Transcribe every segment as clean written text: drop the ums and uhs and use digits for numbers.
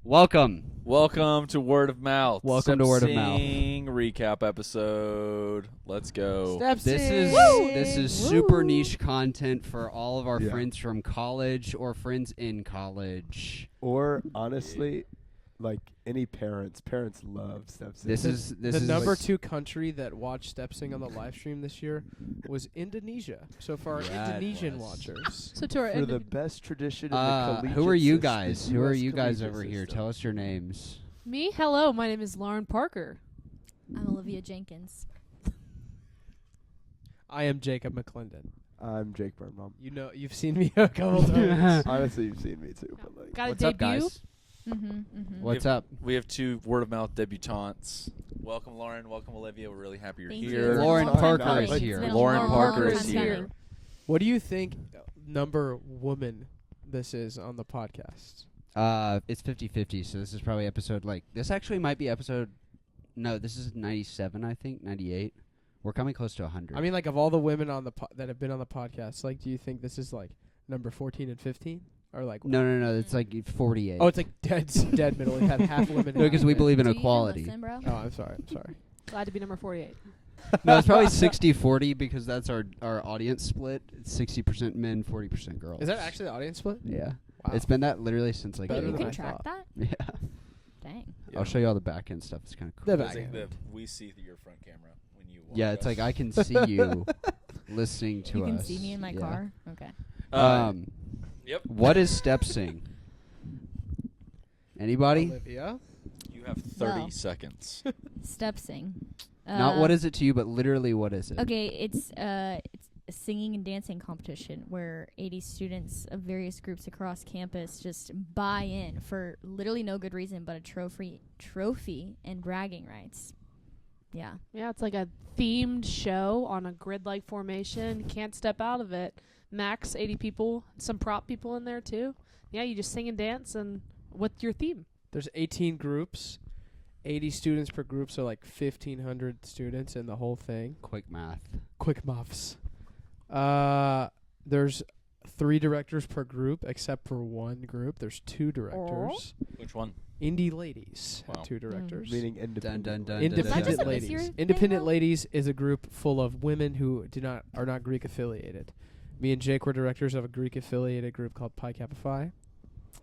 Welcome to Word of Mouth. Welcome to Word of Mouth. Recap episode. Let's go. This is super niche content for all of our friends from college or friends in college. Or honestly, like any parents love step sing. This is the number 2 country that watched step sing on the live stream this year was Indonesia. So for our Indonesian watchers. So to our for the best tradition in the collegiate who are you system, guys? Who are you guys collegiate over here? system. Tell us your names. Me? Hello, my name is Lauren Parker. I'm Olivia Jenkins. I am Jacob McClendon. I'm Jake Birnbaum. You know, you've seen me a couple times. Honestly, you've seen me too. But like, Got What's a up, debut? guys? Mm-hmm. What's up? We have 2 Word of Mouth debutantes. Welcome, Lauren. Welcome, Olivia. We're really happy you're Thank here. you. Lauren It's been a long Parker time is coming. here. It's been a Lauren long Parker time is coming. here. What do you think number woman this is on the podcast? It's 50-50, so this is probably episode this actually might be episode. No, this is 97, I think 98. We're coming close to 100. I mean, like, of all the women on the that have been on the podcast, like, do you think this is like number 14 and 15, or like? No. It's like 48. Oh, it's like dead middle. We've had half women. No, because we believe in Do you even equality. listen, bro? Oh, I'm sorry. Glad to be number 48. No, it's probably 60-40 because that's our audience split. It's 60% men, 40% girls. Is that actually the audience split? Yeah. Wow. It's been that literally since Wait, Better you than can I track thought. that? Yeah. Dang. I'll show you all the back end stuff. It's kind of cool. The I back think end. that we see through your front camera when you watch Yeah, it's us. like I can see you listening to You us. can see me in my Yeah. car? Okay. Yep. What is step sing? Anybody? Olivia. You have 30 Well. seconds. Step sing. Not what is it to you, but literally what is it? Okay, it's a singing and dancing competition where 80 students of various groups across campus just buy in for literally no good reason but a trophy and bragging rights. Yeah. Yeah, it's like a themed show on a grid-like formation. Can't step out of it. Max 80 people, some prop people in there too. Yeah, you just sing and dance, and what's your theme? There's 18 groups, 80 students per group, so like 1,500 students in the whole thing. Quick math. Quick muffs. There's 3 directors per group, except for one group. There's 2 directors. Which one? Indie ladies have Wow. 2 directors. meaning independent. Dun, dun, dun, Independent just a this ladies. year thing, Independent though? ladies is a group full of women who are not Greek affiliated. Me and Jake were directors of a Greek affiliated group called Pi Kappa Phi.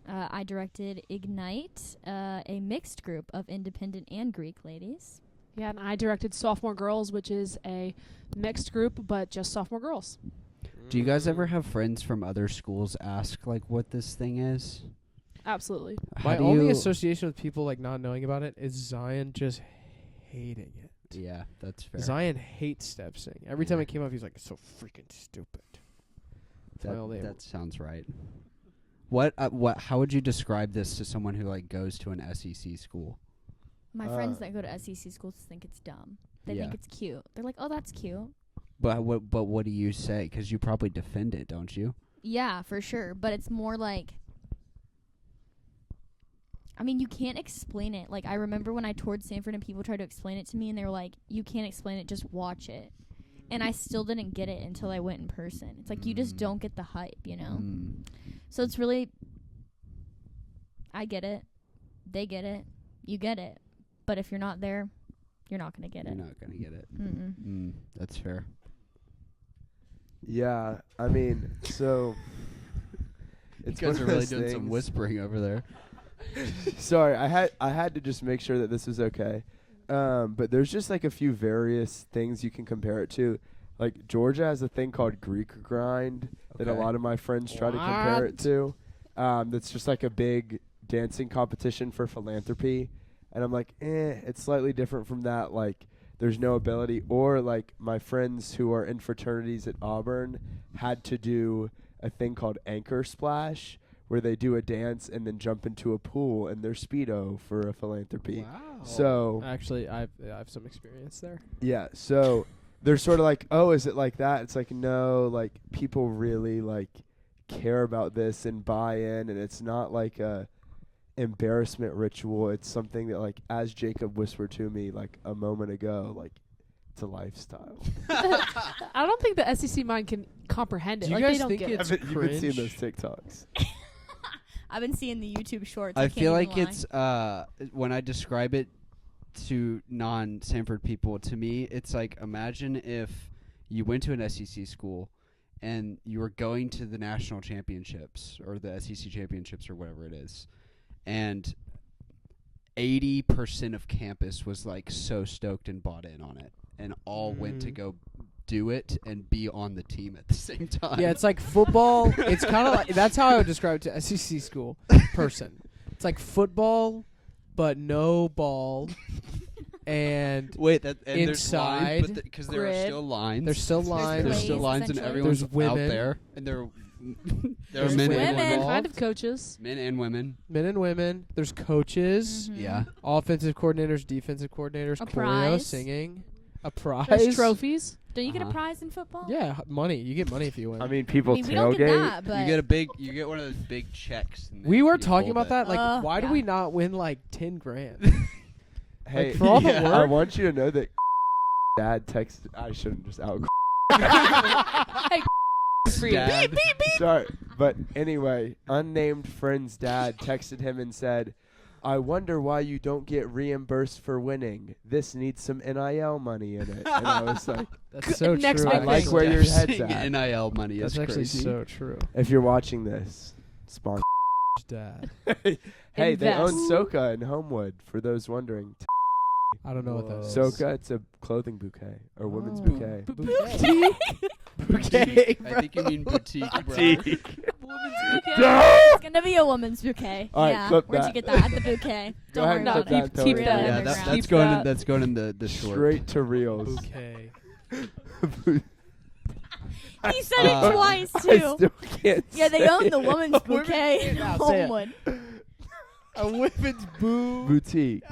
I directed Ignite, a mixed group of independent and Greek ladies. Yeah, and I directed Sophomore Girls, which is a mixed group, but just sophomore girls. Do you guys ever have friends from other schools ask what this thing is? Absolutely. My How do only you- association with people not knowing about it is Zion just hating it. Yeah, that's fair. Zion hates step sing. Every time Yeah. it came up, he's like, "It's so freaking stupid." That's my only. That sounds right. What? How would you describe this to someone who goes to an SEC school? My friends that go to SEC schools think it's dumb. They Yeah. think it's cute. They're like, "Oh, that's cute." But what do you say? Because you probably defend it, don't you? Yeah, for sure. But it's more like, I mean, you can't explain it. Like, I remember when I toured Sanford and people tried to explain it to me, and they were like, "You can't explain it, just watch it." And I still didn't get it until I went in person. It's like, you just don't get the hype, you know? Mm. So it's really, I get it. They get it. You get it. But if you're not there, you're not going to get You're it. not gonna get it. Mm-mm. That's fair. Yeah, I mean, so it's you guys one are of really those doing some things- whispering over there. Sorry, I had to just make sure that this was okay. But there's just a few various things you can compare it to. Like Georgia has a thing called Greek grind that a Okay. lot of my friends try to compare it to. That's just a big dancing competition for philanthropy. And I'm like, it's slightly different from that. There's no ability. Or my friends who are in fraternities at Auburn had to do a thing called anchor splash, where they do a dance and then jump into a pool in their Speedo for a philanthropy. Wow. So Actually, I have some experience there. yeah, so they're sort of oh, is it like that? It's no, people really care about this and buy in, and it's not a embarrassment ritual. It's something that as Jacob whispered to me a moment ago, it's a lifestyle. I don't think the SEC mind can comprehend it. Do you they guys don't think get it's it. You've been seeing cringe? those TikToks. I've been seeing the YouTube shorts. I can't feel even like lie. it's when I describe it to non-Sanford people, to me, it's like imagine if you went to an SEC school and you were going to the national championships or the SEC championships or whatever it is, and 80% of campus was like so stoked and bought in on it, and all went to go do it and be on the team at the same time. Yeah, it's like football. It's kind of like that's how I would describe it to SEC school person. It's like football, but no ball, and wait, that and inside, there's because there are grid. still lines. there's still lines. There's still plays, lines, and essentially. everyone's There's out women. there, and there are There's men women. and women. Kind of coaches. Men and women. Men and women. There's coaches, Mhm. Yeah. offensive coordinators, defensive coordinators, A choreo, prize. singing, a prize. There's trophies. Don't you get a Uh-huh. prize in football? Yeah, money. You get money if you win. I mean, people we don't get tailgate. that, but You get one of those big checks. And we then were you talking hold about it. that. Like, why do yeah. we not win like 10 grand? Hey, Like, for all the Yeah. I work. want you to know that dad texted. I shouldn't just out. For you. Dad. Sorry, but anyway, unnamed friend's dad texted him and said, "I wonder why you don't get reimbursed for winning. This needs some NIL money in it." And I was like, That's so Next true. big I like thing. where your head's Seeing at. NIL money That's is actually crazy. so true. If you're watching this, sponsor. Dad. Hey, they own Invest. Soka in Homewood. For those wondering, I don't know what that is. Soka, it's a clothing bouquet or women's Oh. bouquet. Bouquet. I think you mean boutique, bro. it's gonna be a woman's bouquet. All right, yeah. clip Where'd that. you get that? At the bouquet. Go Don't ahead worry and about clip it. that. keep Tony. that. Yeah, Underground. that's Keep going. that. That's going in the short. Straight to reels. Bouquet. He said it twice I too. still can't. Yeah, they say own the it. woman's bouquet in Now say it. Homewood. A women's boo. Boutique.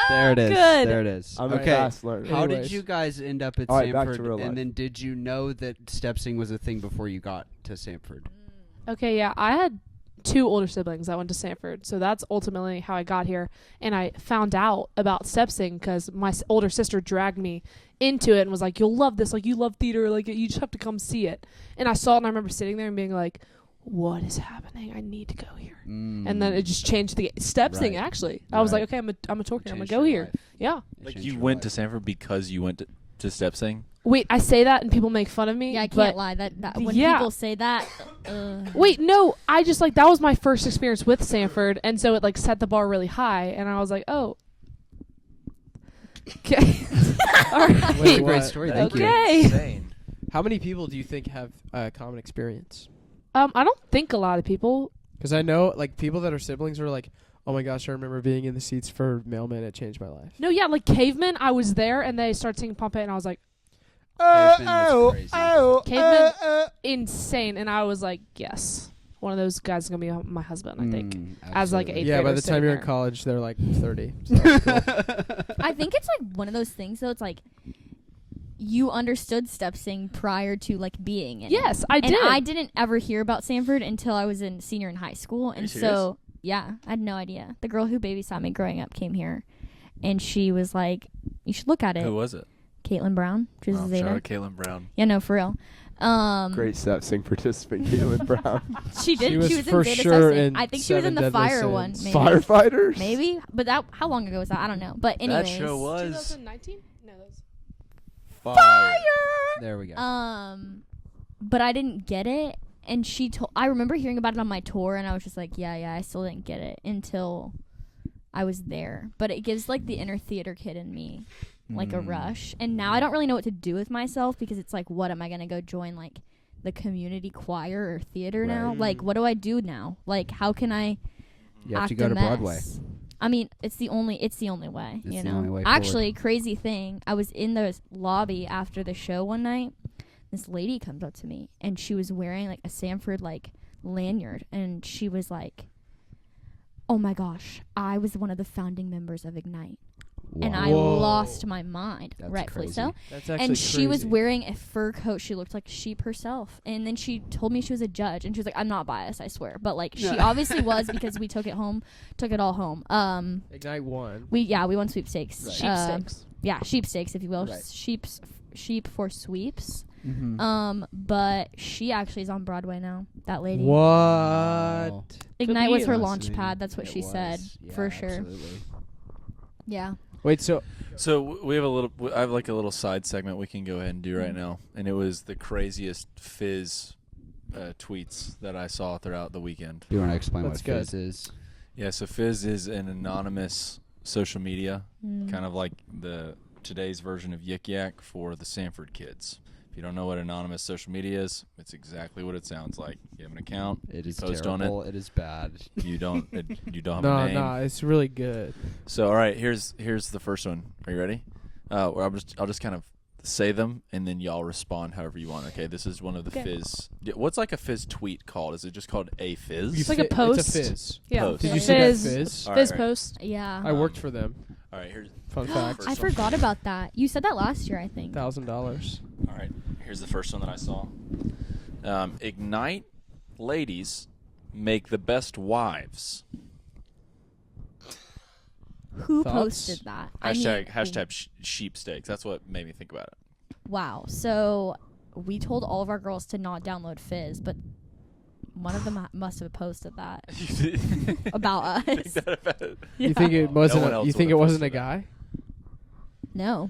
There it is. Good. There it is. I'm a okay. fast learner. How did Anyways. you guys end up at All right, back to Sanford? real life. And then did you know that stepsing was a thing before you got to Sanford? Okay, yeah, I had 2 older siblings that went to Sanford, so that's ultimately how I got here. And I found out about stepsing because my older sister dragged me into it and was like, "You'll love this. Like, you love theater. Like, you just have to come see it." And I saw it, and I remember sitting there and being like, "What is happening? I need to go here." And then it just changed the stepsing. Right. Actually, I was Right. like, "Okay, I'm a tour here. I'm gonna Changed go your here." life. Yeah. It Like changed you your went to life. Sanford because you went to stepsing. Wait, I say that and people make fun of me. Yeah, I but can't lie. That when Yeah. people say that. Wait, no, I just like that was my first experience with Sanford, and so it like set the bar really high, and I was like, oh, okay, all right, Wait, Great what? story. Thank you. okay. Insane. How many people do you think have common experience? I don't think a lot of people. Because I know, like, people that are siblings are like, "Oh my gosh, I remember being in the seats for Mailman. It changed my life." No, yeah, like Cavemen. I was there, and they started singing Pompeii, and I was like, Caveman was crazy. Caveman, insane, and I was like, yes, one of those guys is gonna be my husband, I think. As, like, absolutely. eighth Yeah, by grader the time sitting you're in there. college, they're like 30. So that's cool. I think it's like one of those things. though. It's like you understood stepsing prior to like being in it. Yes, I And did. I didn't ever hear about Sanford until I was in senior in high school, you and serious? so yeah, I had no idea. The girl who babysat me growing up came here, and she was like, "You should look at it." Who was it? Caitlin Brown. She was a Shout Zeta. out Caitlin Brown. Yeah, no, for real. Great stepsing participant, Caitlin Brown. She did. She was in for Zeta sure stepsing. in I think she was in Seven the Deadly fire one. Sins. Maybe. Firefighters? Maybe, but that how long ago was that? I don't know. But anyways, That show was 2019. No, that was fire. There we go. But I didn't get it, and she told. I remember hearing about it on my tour, and I was just like, yeah, I still didn't get it until I was there. But it gives like the inner theater kid in me like a rush, and now I don't really know what to do with myself because it's like, what am I gonna go join like the community choir or theater now? Right. Like, what do I do now? Like, how can I? You have act to go a to mess? Broadway. I mean, it's the only way. It's you the know. only way forward. Actually, crazy thing. I was in the lobby after the show one night. This lady comes up to me, and she was wearing like a Sanford like lanyard, and she was like, "Oh my gosh, I was one of the founding members of Ignite." And I Whoa. lost my mind, That's rightfully crazy. so. That's actually And she was crazy. wearing a fur coat. She looked like a sheep herself. And then she told me she was a judge. And she was like, "I'm not biased, I swear." But like, she obviously was because we took it all home. Ignite one. We won sweepstakes. Right. sheepstakes. Yeah, sheepstakes, if you will. Right. Sheep for sweeps. But she actually is on Broadway now. That lady. What? Wow. Ignite was her Fascinating. launch pad. That's what It she said was. for Yeah, sure. absolutely. Yeah. Wait, so So we have I have like a little side segment we can go ahead and do right now, and it was the craziest Fizz tweets that I saw throughout the weekend. Do you want to explain That's what good. Fizz is? Yeah, so Fizz is an anonymous social media, Mm. kind of like today's version of Yik Yak for the Sanford kids. If you don't know what anonymous social media is, it's exactly what it sounds like. You have an account, It you is post terrible. on it is bad. it, you don't have no, a name. no, it's really good. So all right, here's the first one. Are you ready? Where I'll just kind of say them and then y'all respond however you want. Okay, this is one of the Okay. Fizz. What's like a Fizz tweet called? Is it just called a Fizz? It's like a It's post. a Fizz. Yeah. Post. Did you Fizz. see that Fizz. Fizz? All Fizz right. post. Yeah. I worked for them. All right, here's Fun fact. First I one. forgot about that. You said that last year, I think. $1,000. all right. Here's the first one that I saw. Ignite ladies make the best wives. Who Thoughts? posted that? Hashtag sheep steaks. That's what made me think about it. Wow. So we told all of our girls to not download Fizz, but one of them must have posted that about Think us. that about it? You think it wasn't? one else You think would've it wasn't a posted that. guy? No.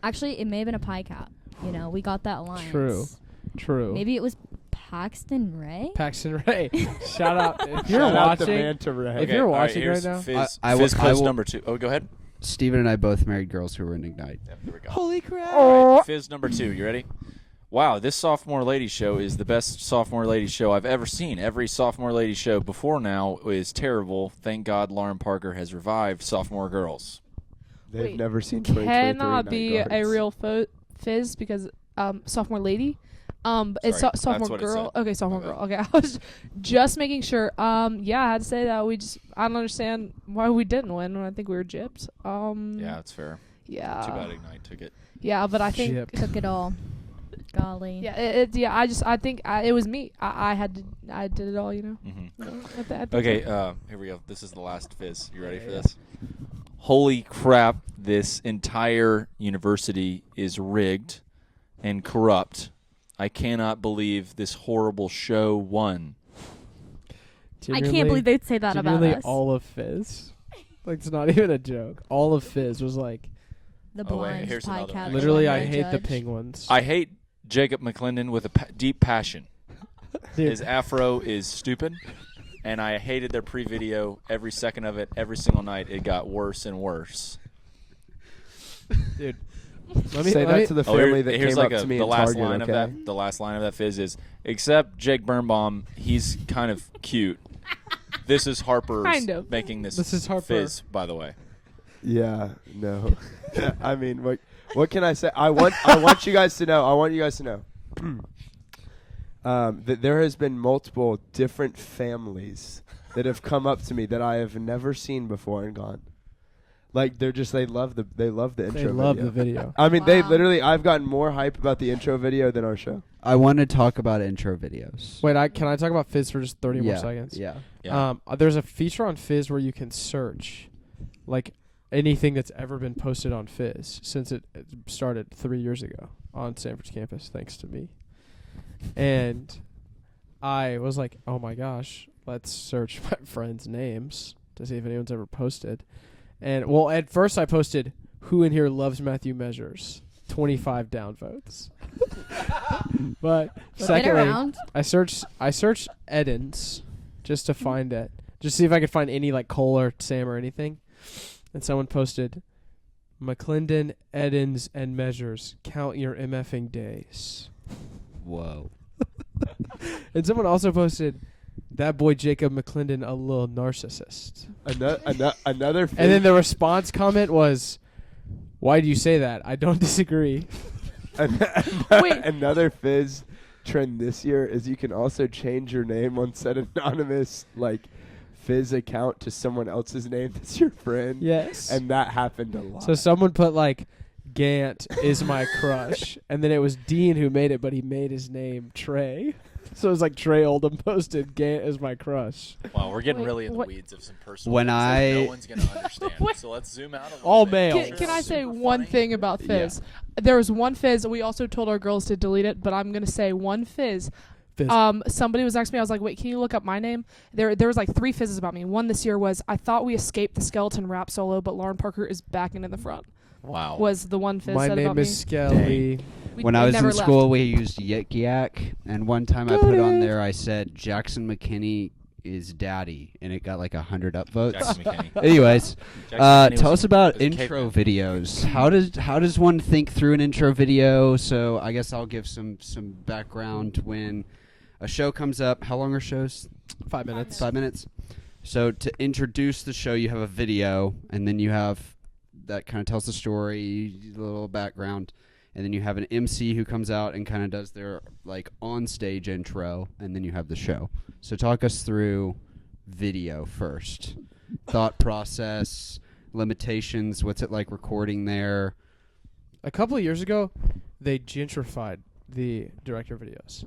Actually, it may have been a pie cap. You know, we got that alliance. True. Maybe it was Paxton Ray. Paxton Ray. Shout out if you're Shout out to watching. Manta Ray. If you're all watching here's right now, Fizz, I Fizz will- post number 2. Oh, go ahead. Steven and I both married girls who were in Ignite. Yep, there we go. holy crap! All right, Fizz number 2. You ready? Wow, this sophomore lady show is the best sophomore lady show I've ever seen. Every sophomore lady show before now is terrible. Thank God Lauren Parker has revived sophomore girls. They've Wait, never seen 2023 Cannot be Night a Guards. real Fizz because sophomore lady. It's Sorry, sophomore that's what it girl. said. Okay, sophomore My girl. bad. Okay, I was just making sure. Yeah, I had to say that I don't understand why we didn't win. I think we were gypped. Yeah, that's fair. Yeah. Too bad Ignite took it. Yeah, but I think. Gypped. Took it all. Golly. Yeah, I think it was me. I did it all. You know. Mm-hmm. I think Okay, so. here we go. This is the last Fizz. You ready for this? Holy crap, this entire university is rigged and corrupt. I cannot believe this horrible show won. I can't believe they'd say that about genuinely us. all of Fizz. Like, it's not even a joke. All of Fizz was like, The Oh, wait, blind here's pie another cap. one. literally, one I man hate the judge. penguins. I hate Jacob McClendon with a deep passion. Dude, His afro is stupid, and I hated their pre-video every second of it. Every single night, it got worse and worse. dude. Say that to the family that here's came like up to me the in last Target, line okay? of that. The last line of that Fizz is, except Jake Birnbaum, he's kind of cute. This is Harper's Kind of. making this. This is Harper. Fizz, by the way. Yeah, no. I mean, what can I say? I want you guys to know. I want you guys to know that there has been multiple different families that have come up to me that I have never seen before and gone. Like they love the intro. They love video. the video. I mean, they Wow. literally. I've gotten more hype about the intro video than our show. I want to talk about intro videos. Wait, can I talk about Fizz for just 30 yeah, more seconds? Yeah. Yeah. There's a feature on Fizz where you can search, like, anything that's ever been posted on Fizz since it started 3 years ago on Sanford's campus, thanks to me. And I was like, oh my gosh, let's search my friends' names to see if anyone's ever posted. And, well, at first I posted, who in here loves Matthew Measures? 25 downvotes. But Get secondly, around. I searched Edens just to find it, just see if I could find any like Cole or Sam or anything. And someone posted, McClendon, Edens, and Measures. Count your MFing days. Whoa. And someone also posted, that boy Jacob McClendon, a little narcissist. Another. And then the response comment was, why do you say that? I don't disagree. Wait. Another Fizz trend this year is you can also change your name on said anonymous like Fizz account to someone else's name that's your friend. Yes. And that happened a lot. So someone put like, Gant is my crush. And then it was Dean who made it, but he made his name Trey. So it's like Trey Oldham posted Gant as my crush. Wow, we're getting Wait, really in the what- weeds of some personal When things that I- no one's gonna understand. So let's zoom out a little All bit. male. Can I say Super one funny. thing about Fizz? There was one Fizz. We also told our girls to delete it, but I'm gonna say one Fizz. Fizz. Somebody was asking me. I was like, "Wait, can you look up my name?" There was like 3 Fizzes about me. One this year was, "I thought we escaped the skeleton rap solo, but Lauren Parker is backing in the front." Wow. Was the one Fizz My said name about is me? Skelly. When I was in school, we used Yik Yak, and one time I put on there, I said Jackson McKinney is daddy, and it got like 100 upvotes. Jackson McKinney. Anyways, Jackson McKinney tell was us about was a intro caveman. videos. How does one think through an intro video? So I guess I'll give some background when a show comes up. How long are shows? 5 minutes. 5 minutes. So to introduce the show, you have a video, and then you have that kind of tells the story, a little background, and then you have an MC who comes out and kind of does their like on stage intro, and then you have the show. So talk us through video first. Thought process, limitations, what's it like recording there? A couple of years ago, they gentrified the director videos.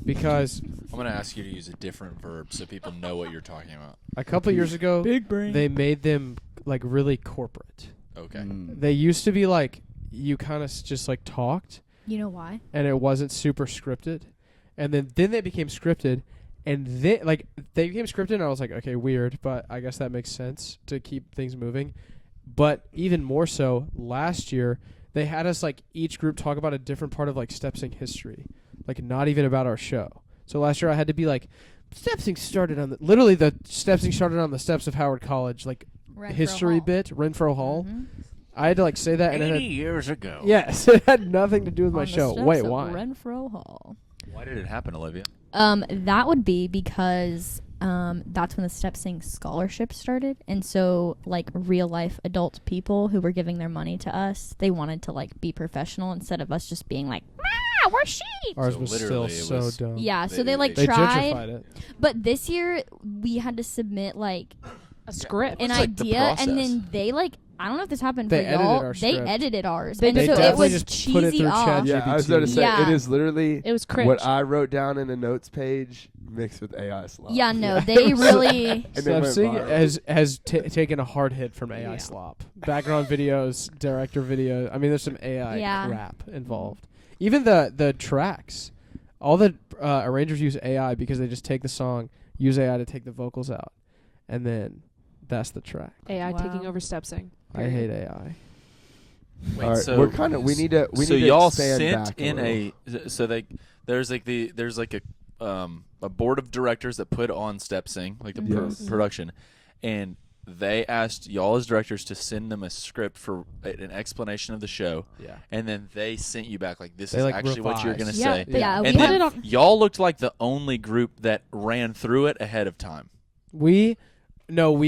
Because I'm going to ask you to use a different verb so people know what you're talking about. a couple of years ago, Big brain. they made them like really corporate. Okay. They used to be like you kind of just like talked, You know why? and it wasn't super scripted, and then they became scripted, and they became scripted, and I was like, okay, weird, but I guess that makes sense to keep things moving. But even more so, last year they had us like each group talk about a different part of like Stepsing history, like not even about our show. So last year I had to be like, Stepsing started on the Stepsing started on the steps of Howard College, like Renfro history Hall. bit, Renfro Hall. Mhm. I had to like say that, and it 80 had, years ago. yes, it had nothing to do with my On the show. steps Wait, of why? Renfro Hall. Why did it happen, Olivia? That would be because that's when the Stepsing scholarship started, and so like real life adult people who were giving their money to us, they wanted to like be professional instead of us just being like, "Ah, we're sheep." Ours So was literally still it so was- dumb. Yeah, so they like They tried, gentrified it. but this year we had to submit like A script. an What's, like, the idea, and process? then they like I don't know if this happened They for edited y'all. our They script. edited ours, They and did so it definitely was just put it cheesy through off. Chat Yeah, I was going to say Yeah. it is literally It was cringe. what I wrote down in a notes page mixed with AI slop. Yeah, no, they really. And it went Stepsing viral. has taken a hard hit from AI Yeah. slop. Background videos, director video. I mean, there's some AI Yeah. crap involved. Even the tracks, all the arrangers use AI because they just take the song, use AI to take the vocals out, and then that's the track. AI Wow. taking over Stepsing. I hate AI. Wait, All right, so we're kind of we need to so need to y'all expand sent back in little. so they there's like a board of directors that put on Stepsing, like the Yes. production, and they asked y'all as directors to send them a script for an explanation of the show, Yeah. and then they sent you back like this They, is like, actually what you're gonna revised. Yeah, say. they- Yeah, we And put then it on. y'all looked like the only group that ran through it ahead of time. We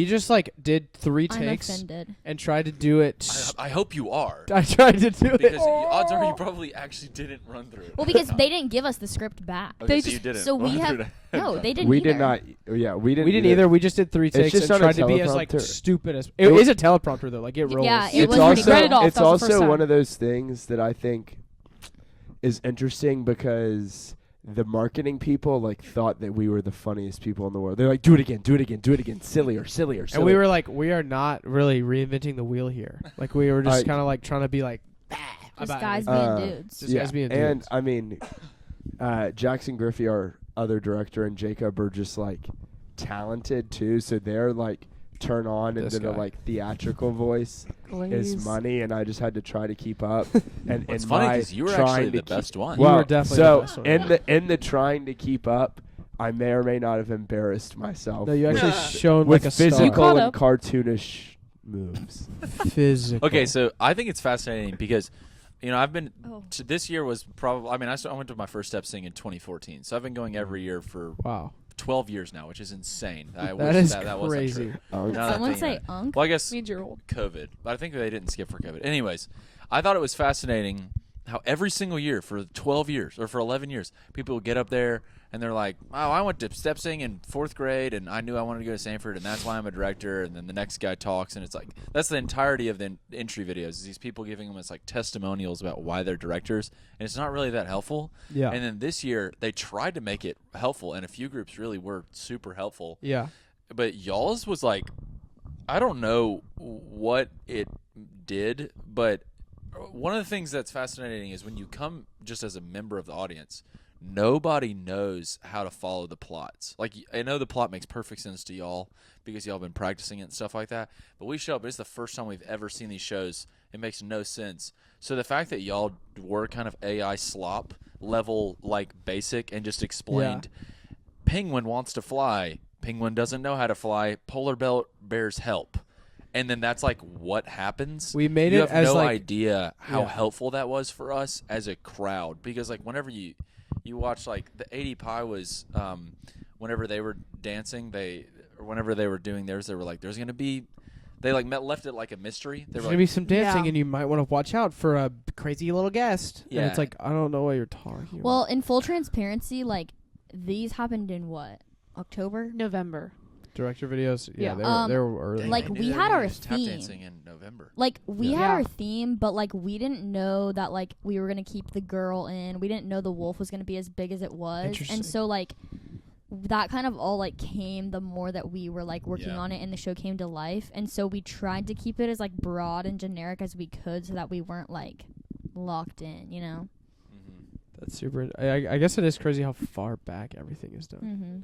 just like did 3 I'm takes offended. and tried to do it. I hope you are, I tried to do because it. odds are you probably actually didn't run through it. Well, because they didn't give us the script back. Okay, they so you just- didn't. So we run have through it ahead no, of they time. didn't. We either. did not. Yeah, we didn't. We didn't either. We just did 3 takes just and on a tried to be as like teleprompter. stupid as. It It was- is a teleprompter though. Like it rolls. Yeah, it It's was also Read it off, it's that was the first also time. one of those things that I think is interesting because the marketing people like thought that we were the funniest people in the world. They're like, do it again, sillier. And we were like, we are not really reinventing the wheel here. Like we were just kind of like trying to be like, Just about guys everything. being dudes. Just guys being and dudes. I mean, Jackson Griffey, our other director, and Jacob are just like talented too. So they're like turn on This into the guy. like theatrical voice is money, and I just had to try to keep up. And It's in funny my because you were trying actually to the best one. You Well, were definitely so the best one. in the trying to keep up, I may or may not have embarrassed myself. No, you with- actually shown with like a star. You physical caught and up. cartoonish moves. Physical. Okay, so I think it's fascinating because, I've been Oh. this year was probably. I mean, I went to my first step sing in 2014, so I've been going every year for Wow, 12 years now, which is insane. I that wish is that wasn't crazy. true. Oh, Now that I'm Someone thinking say about it. unk. Well, I guess Means you're old. COVID, but I think they didn't skip for COVID. Anyways, I thought it was fascinating how every single year for 12 years or for 11 years, people will get up there and they're like, oh, I went to step sing in 4th grade and I knew I wanted to go to Sanford and that's why I'm a director. And then the next guy talks and it's like, that's the entirety of the entry videos is these people giving them as like testimonials about why they're directors. And it's not really that helpful. Yeah. And then this year they tried to make it helpful and a few groups really were super helpful. Yeah. But y'all's was like, I don't know what it did, but one of the things that's fascinating is when you come just as a member of the audience, nobody knows how to follow the plots. Like, I know the plot makes perfect sense to y'all because y'all been practicing it and stuff like that, but we show up, it's the first time we've ever seen these shows. It makes no sense. So the fact that y'all were kind of AI slop level, like basic, and just explained, Penguin wants to fly, Penguin doesn't know how to fly, polar bears help. And then that's like what happens. We made you it have as no like idea how helpful that was for us as a crowd because like whenever you watch like the 80 Pi was whenever they were dancing or whenever they were doing theirs they were like there's gonna be they like left it like a mystery. There's gonna be some dancing Yeah. and you might want to watch out for a crazy little guest. Yeah. And it's like I don't know what you're talking Well, about. in full transparency, like these happened in what, October? November. Director videos, Yeah. they were early. Like, I knew we they were had gonna our use tap theme. dancing in November. Like we Yeah. had Yeah. our theme, but like we didn't know that like we were gonna keep the girl in. We didn't know the wolf was gonna be as big as it was, Interesting. and so like that kind of all like came the more that we were like working Yeah. on it and the show came to life. And so we tried to keep it as like broad and generic as we could so that we weren't like locked in, you know. That's super. I guess it is crazy how far back everything is done. Mm-hmm.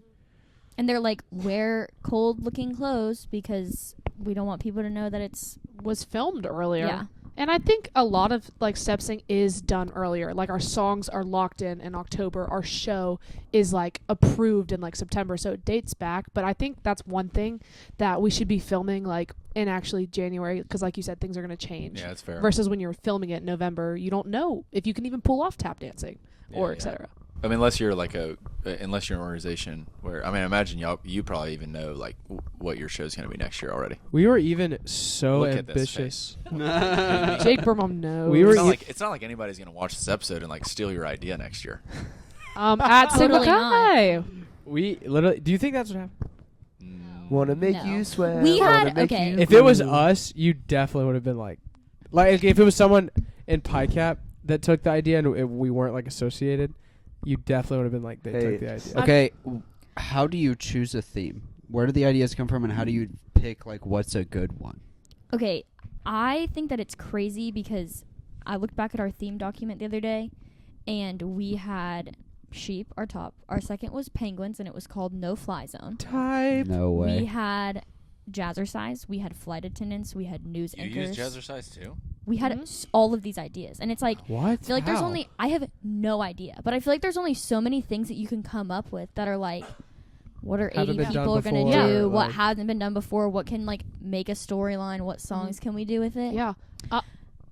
And they're like, wear cold looking clothes because we don't want people to know that it's Was filmed earlier. Yeah. And I think a lot of like step sync is done earlier. Like our songs are locked in October. Our show is like approved in like September, so it dates back. But I think that's one thing that we should be filming like in actually January, because like you said, things are going to change. Yeah, that's fair. Versus when you're filming it in November, you don't know if you can even pull off tap dancing or Yeah, etc. I mean, unless you're like unless you're an organization where, I mean, imagine you probably even know like what your show's going to be next year already. We were even so Look at this ambitious. Jake Burmum knows. We were It's not like anybody's going to watch this episode and like steal your idea next year. at Single Totally not. Guy. We literally. Do you think that's what happened? Wanna make No. you sweat. We wanna had- make okay. you If it was move. us, you definitely would have been like if it was someone in PyCap that took the idea and we weren't like associated, you definitely would have been like they Hey. took the idea. Okay, how do you choose a theme? Where do the ideas come from, and how do you pick like what's a good one? Okay, I think that it's crazy because I looked back at our theme document the other day, and we had sheep, our top. Our second was penguins, and it was called No Fly Zone. Type. No We way. had jazzercise, we had flight attendants, we had news You anchors. use jazzercise too? We had all of these ideas, and it's like What? I feel like there's How? only I have no idea, but I feel like there's only so many things that you can come up with that are like what are Haven't 80 been people done are going to before, do, or, what like- hasn't been done before, what can like make a storyline, what songs can we do with it? Yeah.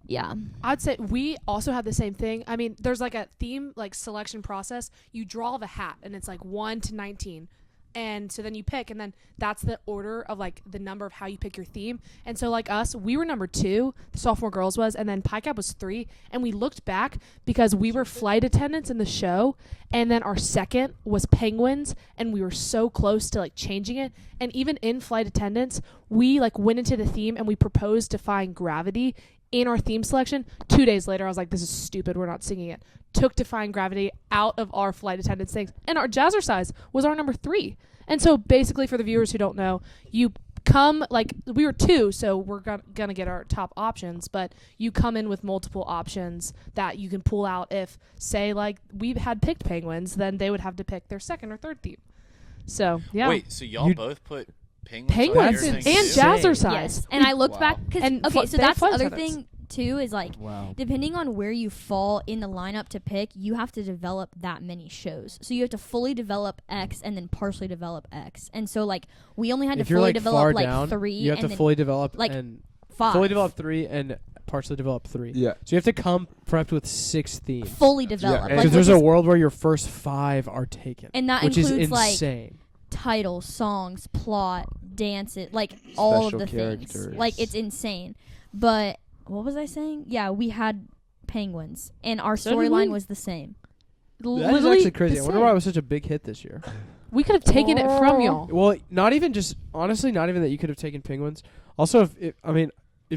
Yeah. I'd say we also have the same thing. I mean, there's like a theme like selection process. You draw the hat and it's like 1 to 19. And so then you pick, and then that's the order of like the number of how you pick your theme. And so like us, we were number 2, the sophomore girls was, and then PyCap was 3. And we looked back because we were flight attendants in the show, and then our second was penguins, and we were so close to like changing it. And even in flight attendants, we like went into the theme and we proposed Defying Gravity in our theme selection. 2 days later, I was like, this is stupid. We're not singing it. Took Defying Gravity out of our flight attendants things. And our jazzercise was our number 3. And so basically, for the viewers who don't know, you come, like, we were 2, so we're going to get our top options, but you come in with multiple options that you can pull out if, say, like, we had picked penguins, then they would have to pick their second or third theme. So, yeah. Wait, so y'all You- both put penguins, Penguins on your and thing too? jazzercise. Yes. And I looked Wow. back because And okay, so they have that's the flight other attendants. thing too is like Wow. depending on where you fall in the lineup to pick, you have to develop that many shows. So you have to fully develop X and then partially develop X. And so like we only had If to you're fully like far develop like down, 3 you have and to then fully develop like, and 5. fully develop 3 and partially develop 3. Yeah. So you have to come prepped with 6 themes. Fully develop. and- Like, Because there's which a is- world where your first 5 are taken, and that which is includes like insane. titles, songs, plot, dances, like all of Special the characters. things. Like it's insane. But what was I saying? Yeah, we had Penguins, and our So did we. storyline was the same. That is Literally actually crazy. the I wonder same. why it was such a big hit this year. We could have taken it from y'all. Well, not even just honestly, not even that you could have taken Penguins. Also, if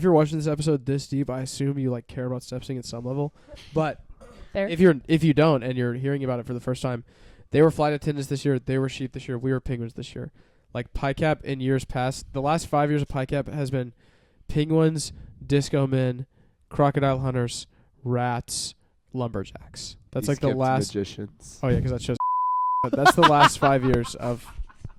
you're watching this episode this deep, I assume you like care about step-sing at some level. But Fair. if you don't and you're hearing about it for the first time, they were flight attendants this year. They were sheep this year. We were penguins this year. Like PyCap in years past, the last 5 years of PyCap has been penguins, disco men, crocodile hunters, rats, lumberjacks. That's You like the skipped last. magicians. Oh yeah, because that shows. That's the last 5 years of.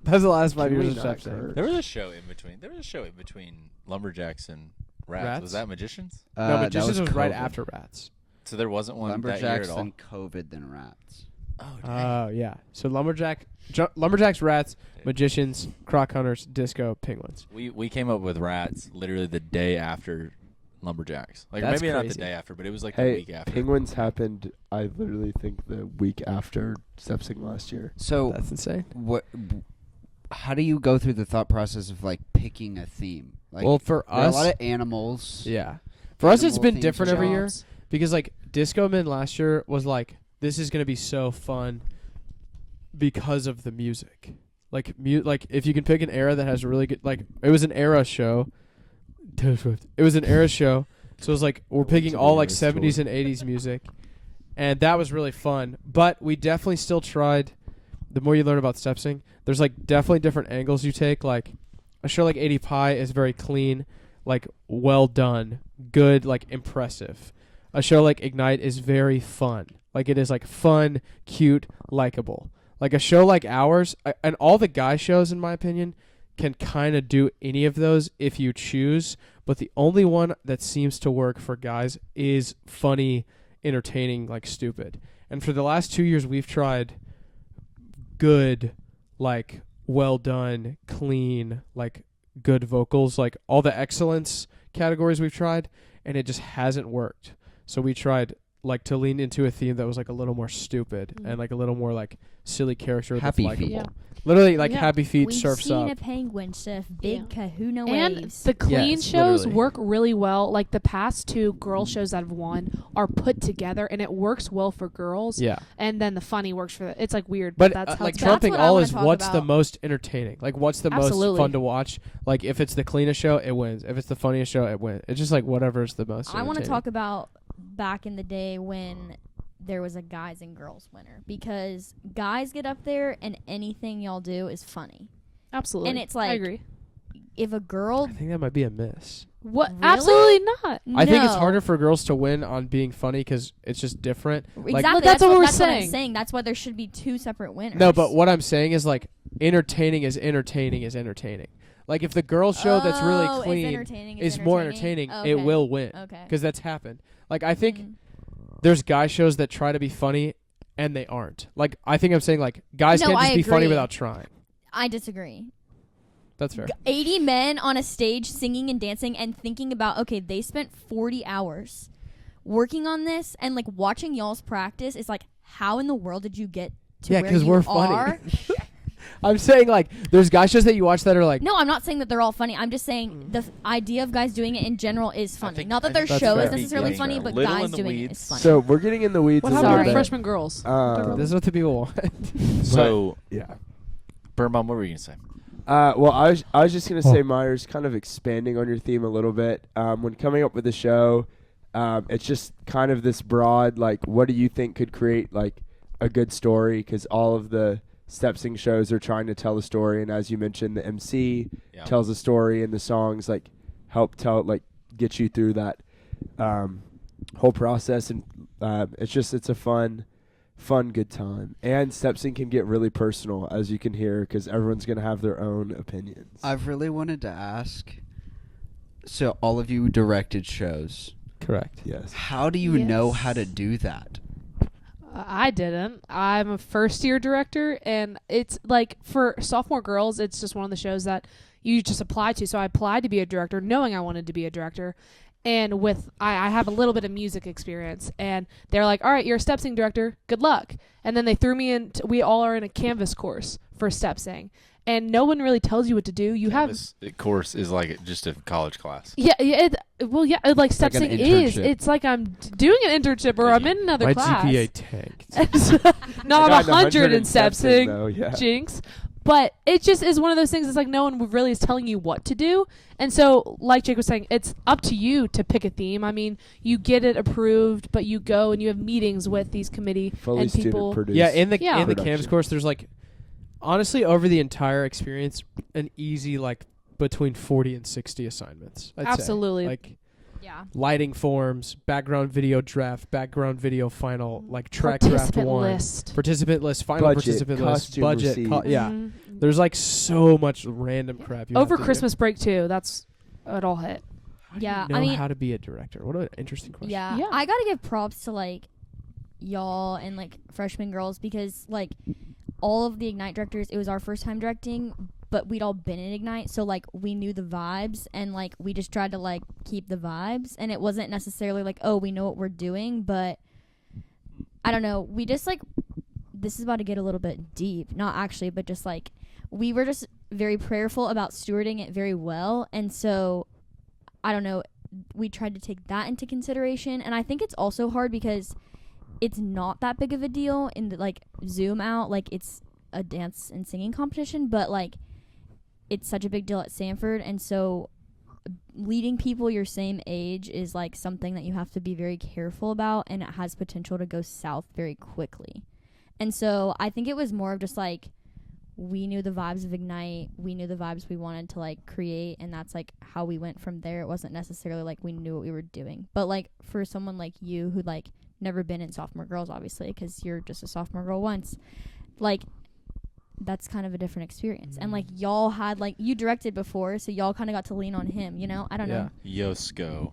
That's the last 5 Can years we of not step-sing. curse? There was a show in between lumberjacks and rats. Rats? Was that magicians? No, That magicians was right COVID. after rats. So there wasn't one that year Lumberjacks, at all. then COVID, then rats. Oh, Oh yeah. So lumberjacks, rats, magicians, croc hunters, disco, penguins. We came up with rats literally the day after lumberjacks. Like That's maybe not the crazy. day after, but it was like the Hey, week after. penguins happened. I literally think the week after step-sing last year. So That's insane. how do you go through the thought process of like picking a theme? Like, Well, for there are a us, lot of animals. yeah. For us, it's been Animal-themed different every year Jobs. because like Disco Men last year was like, this is gonna be so fun because of the music. Like like if you can pick an era that has really good, like it was an era show. Taylor Swift. It was an era show, so it was like we're picking all like 70s and 80s music, and that was really fun. But we definitely still tried. The more you learn about step-sing, there's like definitely different angles you take. Like a show like 80 Pi is very clean, like well done, good, like impressive. A show like Ignite is very fun. Like it is like fun, cute, likable. Like a show like ours, and all the guy shows, in my opinion, can kind of do any of those if you choose. But the only one that seems to work for guys is funny, entertaining, like stupid. And for the last 2 years, we've tried good, like well done, clean, like good vocals, like all the excellence categories we've tried, and it just hasn't worked. So we tried like to lean into a theme that was like a little more stupid and like a little more like silly character Happy that's Feet. likable. Yeah. Literally like Yeah. Happy Feet We've surfs seen up. a penguin surf big kahuna And waves. the clean Yes, shows literally. work really well. Like the past two girl shows that have won are put together, and it works well for girls. Yeah. And then the funny works for it's like weird, But that's how like it's Trump- trumping That's what I all wanna is talk what's the about. most entertaining. Like what's the most Absolutely. fun to watch. Like if it's the cleanest show, it wins. If it's the funniest show, it wins. It's just like whatever's the most I want to entertaining. talk about back in the day when there was a guys and girls winner, because guys get up there and anything y'all do is funny. absolutely. And it's I like- agree. If a girl, I think that might be a miss. What? Really? Absolutely not. I think it's No. harder for girls to win on being funny because it's just different. Exactly. Like, Well, that's what we're that's what I'm saying. saying. That's why there should be two separate winners. no, but what I'm saying is like entertaining is entertaining is entertaining. Like if the girls show that's really Oh, clean entertaining is more entertaining, Okay. it will win Okay. because that's happened. Like I think Mm. there's guy shows that try to be funny and they aren't. Like I think I'm saying like guys No, can't just I be funny agree. without trying. I disagree. That's fair. 80 men on a stage singing and dancing and thinking about, okay, they spent 40 hours working on this, and like watching y'all's practice is like, how in the world did you get to Yeah, where 'cause you we're funny. are? I'm saying like there's guy shows that you watch that are like No, I'm not saying that they're all funny. I'm just saying the idea of guys doing it in general is funny. think- Not that I their think show that's is fair. necessarily Getting funny, a but little guys in the doing it weeds. is funny. So we're getting in the weeds What a happened little Sorry, bit. freshman girls. this is what the people want. So, Yeah. Bermon, what were you gonna say? Well, I was just gonna say, Myers, kind of expanding on your theme a little bit. When coming up with a show, it's just kind of this broad, like, what do you think could create like a good story? Because all of the step-sing shows are trying to tell a story, and as you mentioned, the MC Yeah. tells a story, and the songs like help tell, like, get you through that whole process, and it's a fun, good time. And step-sing can get really personal, as you can hear, because everyone's gonna have their own opinions. I've really wanted to ask. So all of you directed shows. Correct. Yes. How do you know Yes. how to do that? I didn't. I'm a first year director, and it's like for sophomore girls, it's just one of the shows that you just apply to. So I applied to be a director, knowing I wanted to be a director. And with I have a little bit of music experience, and they're like, "All right, you're a step sing director. Good luck." And then they threw me in. We all are in a Canvas course for step sing, and no one really tells you what to do. You have This course is like just a college class. yeah. Well, yeah, like step like an sync is. internship. It's like I'm doing an internship or I'm in another My class. GPA tanked. No, I'm I got 100 in step step sync. though, yeah. Jinx. But it just is one of those things. It's like no one really is telling you what to do. And so, like Jake was saying, it's up to you to pick a theme. I mean, you get it approved, but you go and you have meetings with these committee Fully and student people. produced. Yeah, in the Production. CAMS course, there's like, honestly, over the entire experience, an easy like between 40 and 60 assignments. I'd say. Absolutely. Like Yeah. lighting forms, background video draft, background video final, like track draft Participant 1, list. participant list, final Budget, participant list, costume budget. receipt. Yeah, Mhm. there's like so much random crap. You Over have to do. Christmas break too. That's it all hit. How do Yeah, you I know mean- how to be a director? What an interesting question. Yeah. Yeah. I gotta give props to like y'all and like freshman girls because like all of the Ignite directors, it was our first time directing, but we'd all been in Ignite, so like we knew the vibes and like we just tried to like keep the vibes, and it wasn't necessarily like, oh, we know what we're doing, but I don't know, we just like, this is about to get a little bit deep, not actually, but just like we were just very prayerful about stewarding it very well, and so I don't know, we tried to take that into consideration. And I think it's also hard because it's not that big of a deal in the like zoom out, like it's a dance and singing competition, but like it's such a big deal at Sanford, and so leading people your same age is like something that you have to be very careful about, and it has potential to go south very quickly. And so I think it was more of just like we knew the vibes of Ignite, we knew the vibes we wanted to like create, and that's like how we went from there. It wasn't necessarily like we knew what we were doing, but like for someone like you who like never been in sophomore girls, obviously because you're just a sophomore girl once, like that's kind of a different experience. And like y'all had like you directed before, so y'all kind of got to lean on him, you know. I don't know. Yosko,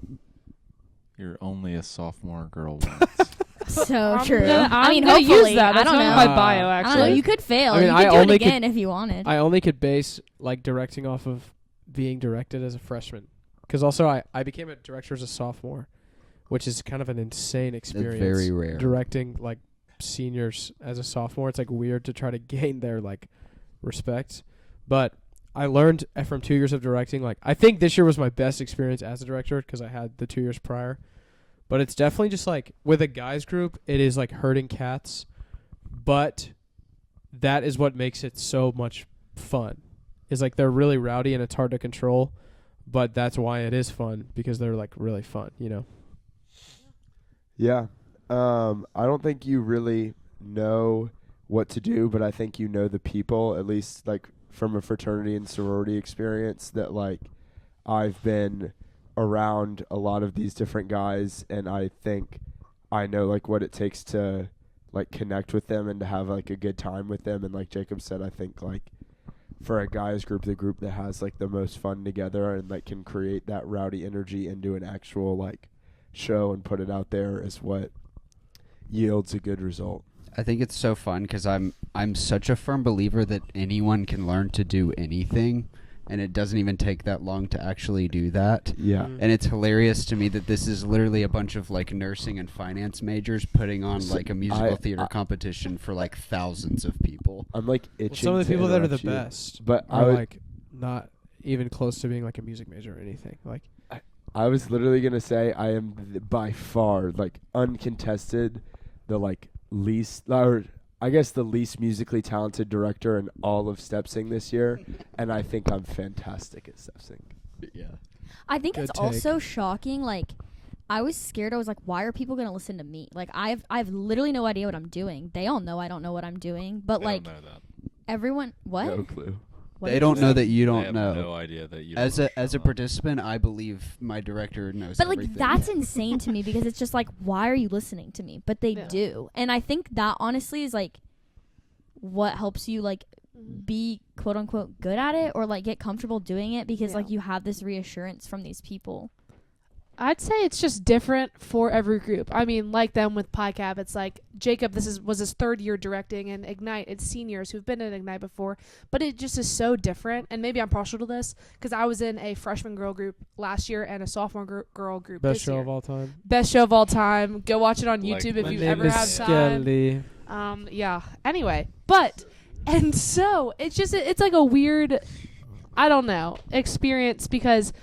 you're only a sophomore girl once. So I'm true. gonna- I mean, I'm gonna hopefully use that. I That's don't not know. in my bio, I don't know. actually. You could fail. I mean, you I could do only it could- again if you wanted. I only could base like directing off of being directed as a freshman, because also I became a director as a sophomore, which is kind of an insane experience. That's very rare. Directing like seniors as a sophomore, it's like weird to try to gain their like respect. But I learned from 2 years of directing. Like I think this year was my best experience as a director because I had the 2 years prior. But it's definitely just like with a guys group, it is like herding cats, but that is what makes it so much fun. Is like they're really rowdy and it's hard to control, but that's why it is fun, because they're like really fun, you know. Yeah. I don't think you really know what to do, but I think you know the people, at least like from a fraternity and sorority experience, that like I've been around a lot of these different guys, and I think I know like what it takes to like connect with them and to have like a good time with them. And like Jacob said, I think like for a guys group, the group that has like the most fun together and like can create that rowdy energy into an actual like show and put it out there is what yields a good result. I think it's so fun because I'm such a firm believer that anyone can learn to do anything, and it doesn't even take that long to actually do that. Yeah. Mm. And it's hilarious to me that this is literally a bunch of like nursing and finance majors putting on like a musical theater competition for like thousands of people. I'm like Well, itching. some of the to people that are the interrupt you, best but I are would, like not even close to being like a music major or anything. Like I was literally gonna say I am by far like uncontested the like least, or I guess the least musically talented director in all of Step Sing this year, and I think I'm fantastic at Step Sing. Yeah. I think Good it's take. also shocking. Like, I was scared. I was like, why are people gonna listen to me? Like, I've literally no idea what I'm doing. They all know I don't know what I'm doing, but I like don't know that. everyone, what? No clue. What They did don't you know say? that you I don't have know. no idea that you. As don't a as a know. participant, I believe my director knows But like everything. that's insane to me because it's just like, why are you listening to me? But they Yeah. do, and I think that honestly is like what helps you like be quote unquote good at it or like get comfortable doing it because Yeah. like you have this reassurance from these people. I'd say it's just different for every group. I mean, like them with PyCap, it's like Jacob, was his third year directing, and Ignite, it's seniors who've been in Ignite before, but it just is so different. And maybe I'm partial to this because I was in a freshman girl group last year and a sophomore girl group best this show year. of all time. Best show of all time. Go watch it on Like, YouTube if my you name ever is have time. Skelly. Yeah. Anyway, and so it's just it's like a weird, I don't know, experience because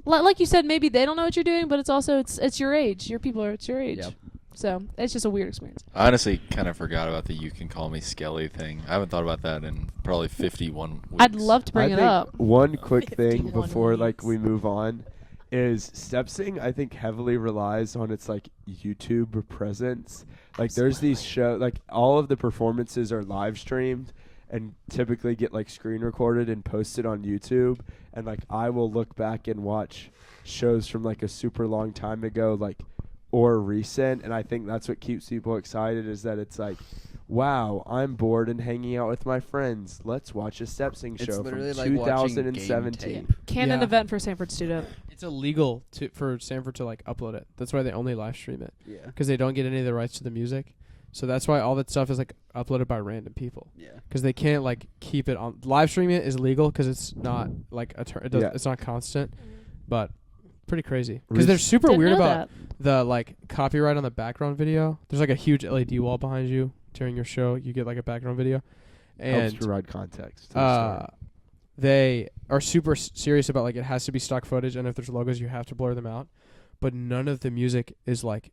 like you said, maybe they don't know what you're doing, but it's also it's your age. Your people are it's your age. Yep. So it's just a weird experience. I honestly kind of forgot about the "you can call me Skelly" thing. I haven't thought about that in probably 51 weeks. I'd love to bring I it think up. one quick thing 51 before like weeks. we move on is stepsing. I think heavily relies on its like YouTube presence. Like there's these show like all of the performances are live streamed and typically get like screen recorded and posted on YouTube. And like I will look back and watch shows from like a super long time ago, like or recent, and I think that's what keeps people excited is that it's like, wow, I'm bored and hanging out with my friends. Let's watch a step sing It's show literally from like watching game 2017. tape. Canon Yeah. event for a Sanford student. It's illegal for Sanford to like upload it. That's why they only live stream it Yeah. because they don't get any of the rights to the music. So that's why all that stuff is like uploaded by random people Yeah. because they can't like keep it on. Live streaming it is legal because it's not like it's not constant, but pretty crazy because they're super Didn't weird know about that. the like copyright on the background video. There's like a huge LED wall behind you during your show. You get like a background video, Helps and provide context. To the story. they are super serious about like it has to be stock footage, and if there's logos, you have to blur them out. But none of the music is like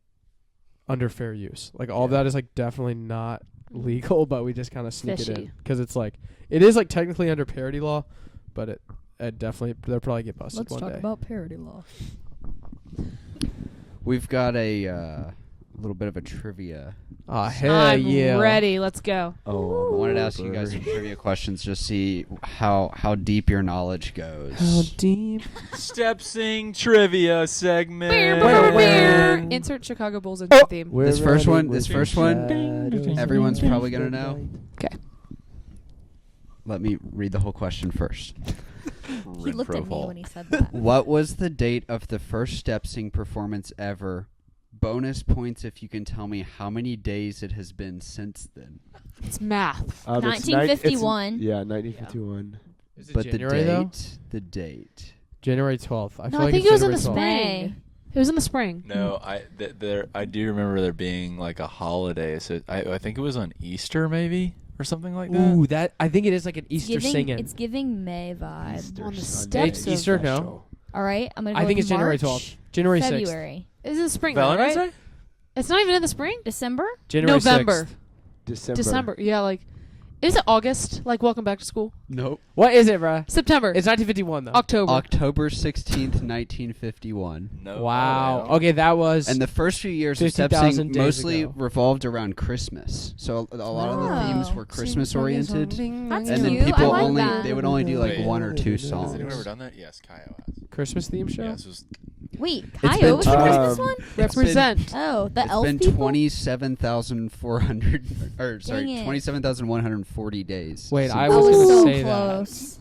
under fair use. Like all of that is like definitely not legal, but we just kind of sneak it Fishy. in because it's like it is like technically under parody law, but it definitely they'll probably get busted Let's one talk day. about parody law. We've got a little bit of a trivia. Ah, hell I'm yeah! ready. Let's go. I wanted to ask you guys some trivia questions, just see how deep your knowledge goes. How deep? Step sing trivia segment. Insert Chicago Bulls into the theme. This first one, everyone's probably gonna know. 'Kay. Let me read the whole question first. He looked at me when he said that. What was the date of the first step sing performance ever? Bonus points if you can tell me how many days it has been since then. It's math. It's 1951. Yeah, 1951. Is it But January though? the date. January 12th. I No, feel I like think it's it was in January the 12th. May. spring. It was in the spring. No, I do remember there being like a holiday. So I think it was on Easter maybe or something like that. Ooh, that I think it is like an Easter singing. It's giving May vibe. Easter On the Sunday steps of- Easter, no. special. All right, I'm gonna go I think with it's January March, 12th. January 6th. February, It's in the spring, though, Valentine's right? Day? It's not even in the spring. December. January November. 6th. December. Yeah, like, is it August? Like, welcome back to school. Nope. What is it, bruh? September. It's 1951 though. October. October 16th, 1951. No. Wow. no. Okay, that was. And the first few years of step 50,000 sing days mostly ago. revolved around Christmas. So a lot of the themes Oh. were Christmas oriented. That's And cute. then I people like only that. they would only do like Wait. one or two Has anyone ever songs. done that? Yes, Kyle has. Christmas theme show. Yes, it was Wait, been Kyle was the Christmas um, one? Represent. Oh, the It's elf been people. 27,400 or sorry, Dang it. 27,140 days. Wait, since I I was was gonna so say that. close.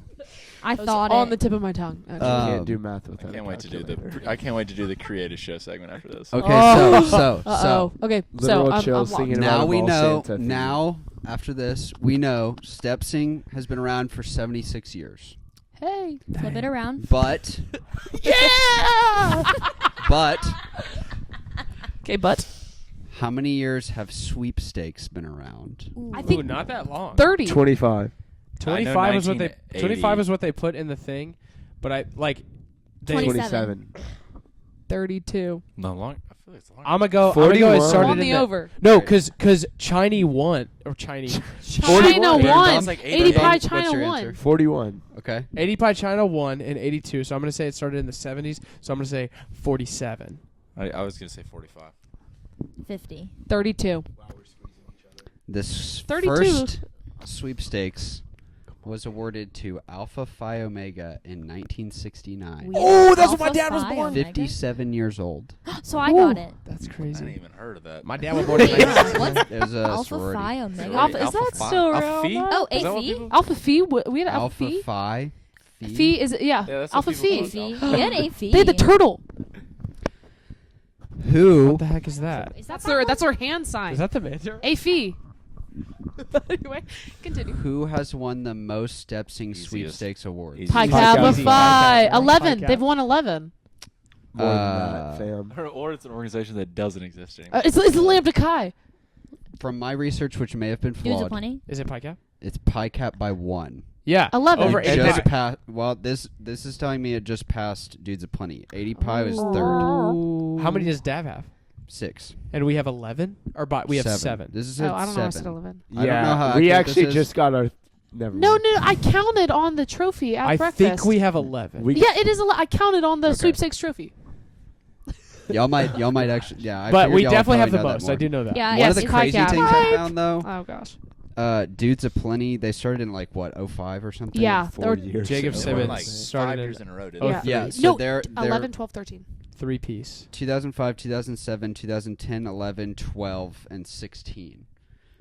I That was thought on it. the tip of my tongue. Actually. Can't do math I without. can't wait to do the I can't wait to do the creative show segment after this. Okay, Oh. so Uh-oh. Okay, so Literal I'm chill locked. singing now around we Mall know. Santa theme. Now after this, we know step sing has been around for 76 years. Hey. Flip it around. But Yeah! but Okay, but how many years have sweepstakes been around? Ooh. I think Ooh, not that long. 30. 25. 25 is what they 1980. 25 is what they put in the thing, but I like they 27. 32. No long. I feel like it's long. I'm gonna go. It 41. started On in the over. No, because Chinese won or Chinese China 41. won. That's like 80 80. Pie What's China your won. answer? 41. Okay. 80 Pie China won in 82. So I'm gonna say it started in the 70s. So I'm gonna say 47. I was gonna say 45. 50. 32. This 32. first sweepstakes was awarded to Alpha Phi Omega in 1969. We Oh, have that's when my Alpha dad was Phi born. Omega. 57 years old. So I got it. That's I crazy. hadn't even heard of that. My dad was born in Wait, 1960. what's It was a Alpha sorority. Phi Omega? Alpha, is Alpha that Phi? still Alpha real? Phi? though? Oh, Is that what AC? people- Alpha Phi? We had Alpha Alpha Phi? Phi. Phi is, yeah. Yeah, that's what Alpha people Phi. call it. AC. We had AC. They had the turtle. Who What the heck is that? Is that That's their hand sign. Is that the major? A Phi. Anyway, continue. who has won the most step sing Easiest. sweepstakes awards? Easy. Pi Pi Kappa Kappa. Phi. Pi Kappa. 11. Pi They've Kappa. won 11. More than Uh, that, fam. Or it's an organization that doesn't exist anymore. It's the Lambda Chi. From my research, which may have been Dudes are flawed, plenty. Is it Pi Cap? it's Pi Cap by 1. Yeah. 11. Over It 80 just pi. passed. Well, this is telling me it just passed Dudes of Plenty. 80 Pi was third. Oh. How many does Dav have? 6. And we have 11? Or we have 7. This is Oh, I don't know. I said 7. 11. I don't know how we accurate actually this is. just got our. Never No, mind. no, I counted on the trophy at I breakfast. think we have 11. We Yeah, it is. I counted on the Okay. sweepstakes trophy. Y'all might actually. Yeah, I but figured we y'all definitely have the probably know that most. more. I do know that. Yeah, One Yes, of the it's crazy like, things I found though, Oh gosh. Dudes of Plenty, they started in like what 05 or something. Yeah, 4 or years. Jacob ago. Simmons like started 5 in years in a row. Didn't Oh, they? Yeah. Yeah, three. so No, they're 11, 12, 13. 3-piece. 2005, 2007, 2010, 11, 12, and 16.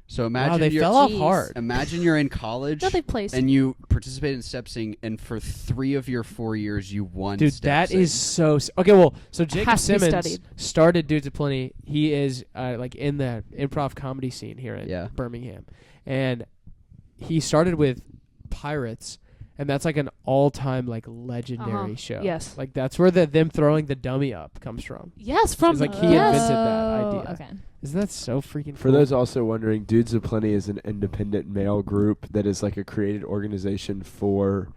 So Wow, imagine they you're fell off Jeez. hard. imagine you're in college No, they placed. and you participate in step sing, and for 3 of your 4 years you won. Dude, step that sing. is so. Okay, well, so Jacob Has to be Simmons studied. started Dudes of Plenty. He is like in the improv comedy scene here in Yeah. Birmingham, and he started with Pirates, and that's like an all-time like legendary show. Yes. like that's where them throwing the dummy up comes from. Yes, from It's like he yes. invented that Oh, idea. Okay. Isn't that so freaking? For cool? those also wondering, Dudes of Plenty is an independent male group that is like a created organization for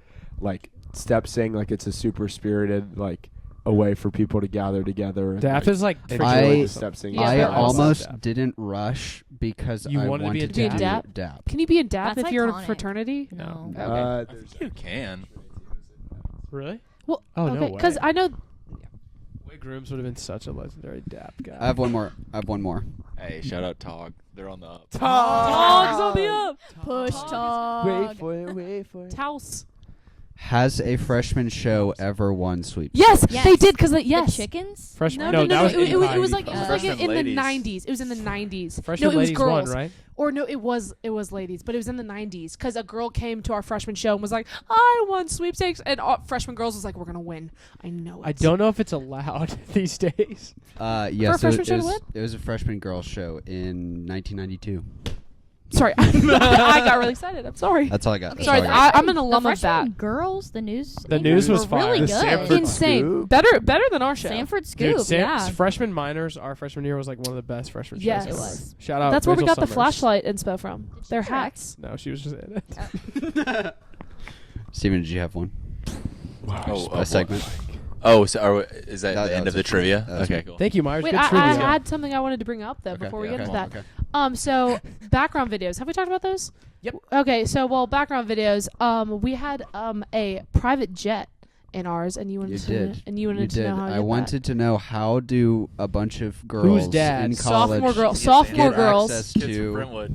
like step sing. Like it's a super spirited like a way for people to gather together. And, Daft is like enjoy I- the step singing. Yeah, I but I love almost Daft. didn't rush because You I wanted to be a wanted Be a do dap? dap. Can you be in DAP That's if you're in a iconic. fraternity? No. Okay. I there's think you can. Really? Well, Oh, no okay, because way. I know. Wade Grooms would have been such a legendary Dap guy. I have one more. Hey, shout out Tog. They're on the up. Dogs on the up. Push talk. Wait for it. Taos. Has a freshman show ever won sweepstakes? Yes, Yes. they did because The yes. chickens? Freshman. No, that was It, in it was like Heidi. it was like Freshman in the ladies. 90s. It was in the 90s. Freshman no, it was ladies girls. won, right? Or no, it was ladies, but it was in the 90s because a girl came to our freshman show and was like, "I won sweepstakes," and all freshman girls was like, "We're gonna win." I know. I don't know if it's allowed these days. Yes, For a freshman it show to was, win? it was a freshman girls show in 1992. Sorry, I got really excited. I'm sorry. That's all I got. Okay, That's all Sorry, I got. I'm an The alum of freshman that. girls, the news. The anchors news was were really fire. The good. Sanford Insane. Scoop? Better than our show. Sanford Scoop. Dude, yeah. freshman minors, our freshman year was like one of the best freshman shows. Yes. It ever. was. Shout out. That's where we Rachel got the Summers. flashlight inspo from. Their direct? hats. No, she was just in it. Steven, did you have one? Oh, segment? Oh, so is that No, the end that's of the it. trivia? That's Okay, it. cool. Thank you, Myers. Wait, Good I trivia. had something I wanted to bring up though Okay, before we get okay, into that. okay. So background videos. Have we talked about those? Yep. Okay, so background videos. We had a private jet in ours, and you wanted You to did. and you wanted You to did. know how I wanted to know how do a bunch of girls dad? in college sophomore get girls. access Kids from to Brentwood.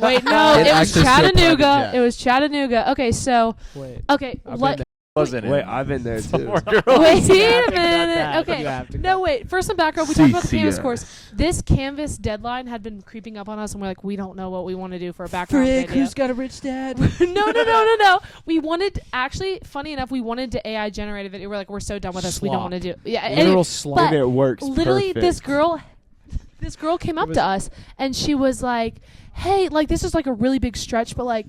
Wait, no, Get it was access to a private Chattanooga. jet. It was Chattanooga. Okay, so Wait. okay, I've let, been Wasn't Wait, it? I've been there too. wait You a have to cut minute. that. You Okay, have to no, cut wait. First, some background. We talked about the Canvas CCM. course. This Canvas deadline had been creeping up on us, and we're like, we don't know what we want to do for a background video. got a rich dad? No. We wanted, actually, funny enough, we wanted to AI generate a video. We're like, we're so done with this. We don't Slop. want to do. Yeah, Literal anyway, slop. but And it works. literally, perfect. this girl came up was- to us, and she was like, "Hey, like this is like a really big stretch, but like."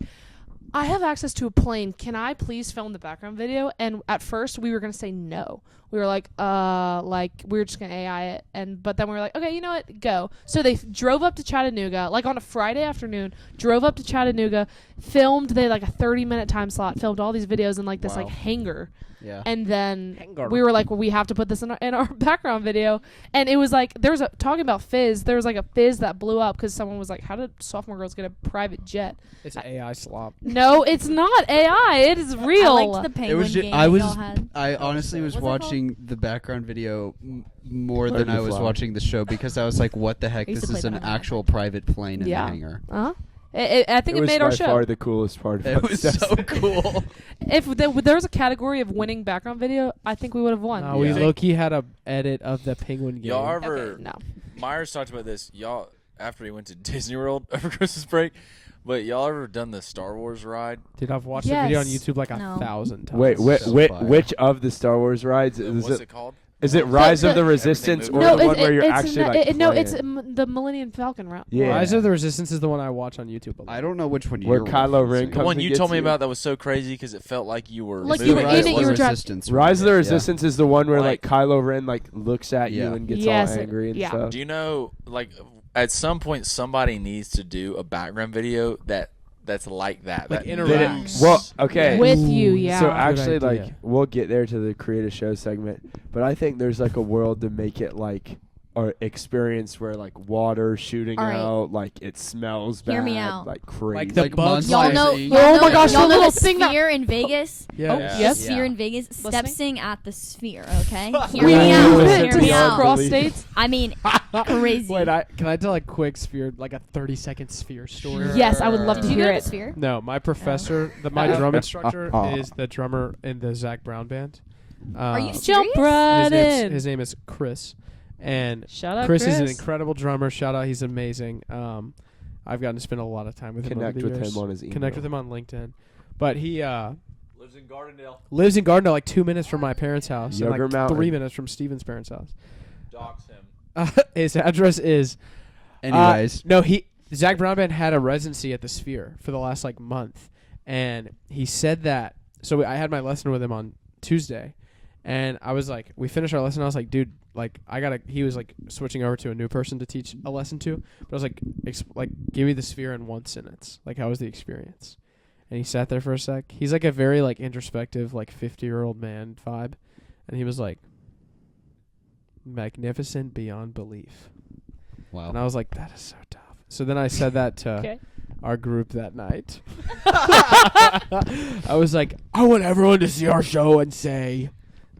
I have access to a plane. Can I please film the background video? And at first we were gonna say no. We were like we were just gonna AI it. But then we were like, okay, you know what? Go. So they drove up to Chattanooga, like on a Friday afternoon, drove up to Chattanooga, filmed, they had like a 30-minute time slot, filmed all these videos in like this Wow. like hangar. Yeah. And then Hangar. we were like, well, we have to put this in our background video. And it was like, talking about Fizz, there was like a Fizz that blew up because someone was like, how did sophomore girls get a private jet? It's AI slop. No, it's not AI. It is real. I liked the penguin was ju- game I was- y'all had. I honestly was What's it called? watching the background video more than I was Fly. watching the show because I was like, what the heck? I used This to is play an that on my actual private plane in Yeah. the hangar. Uh-huh. I think it was made by our show. far the coolest part of It was so cool. If there was a category of winning background video, I think we would have won. No, we Yeah. low-key had a edit of the penguin game. Y'all ever? Okay, no. Myers talked about this. Y'all after he went to Disney World over Christmas break, but y'all ever done the Star Wars ride? Dude, I've watched the video on Yes. YouTube like No. 1,000 times. Wait, So fire. which of the Star Wars rides What's is it called? Is it Rise of the- the Resistance or Everything the one where you're it's actually not, like no, it's playing? the Millennium Falcon route. Yeah. Rise of the Resistance is the one I watch on YouTube a lot. I don't know which one Where you're Kylo Ren referencing. The comes one and you gets told me you. about that was so crazy because it felt like you were Like moving. you were Rise in it, of you the were driving. Resistance. Rise of the Yeah. Resistance is the one where like Like- Kylo Ren like looks at you Yeah. and gets Yes, all angry and yeah. stuff. Do you know, like, at some point somebody needs to do a background video that that's like that. Like that interact. moves. Well, okay. With you, yeah. So Good actually, like, idea. we'll get there to the create a show segment, but I think there's like a world to make it like our experience where like water shooting All right. out, like it smells bad, Hear me out. like crazy. Like the Like bugs. months Y'all know, Sing. y'all Oh know, my gosh, y'all the know little the thing that- sphere in Vegas. Yeah. Oh, Yeah. yes. The sphere in Vegas. Listening? Stepsing at the sphere. Okay, hear We me Yeah. out. moved Yeah. it Hear to me Yeah. out. cross states. I mean, crazy. Wait, can I tell a quick sphere, like a 30-second sphere story? Yes, I would love Did to you hear go to it. the sphere? No, my professor, my drum instructor, is the drummer in the Zach Brown band. Are you Jump serious? right in. His name is Chris, and Shout out, Chris is an incredible drummer. Shout out, he's amazing. I've gotten to spend a lot of time with Connect him over the with years. him on his email. Connect with him on LinkedIn, but he Lives in Gardendale. lives in Gardner, like 2 minutes from my parents' house, and Younger like Mountain. 3 minutes from Steven's parents' house. Dox him. His address is. Anyways, No, Zach Brown Band had a residency at the Sphere for the last like month, and he said that. So I had my lesson with him on Tuesday, and I was like, we finished our lesson. I was like, dude, like he was like switching over to a new person to teach a lesson to, but I was like, give me the Sphere in one sentence. Like, how was the experience? And he sat there for a sec. He's like a very like introspective, like 50-year-old man vibe, and he was like, magnificent beyond belief. wow. And I was like, that is so tough. So then I said that to Okay. our group that night. I was like, I want everyone to see our show and say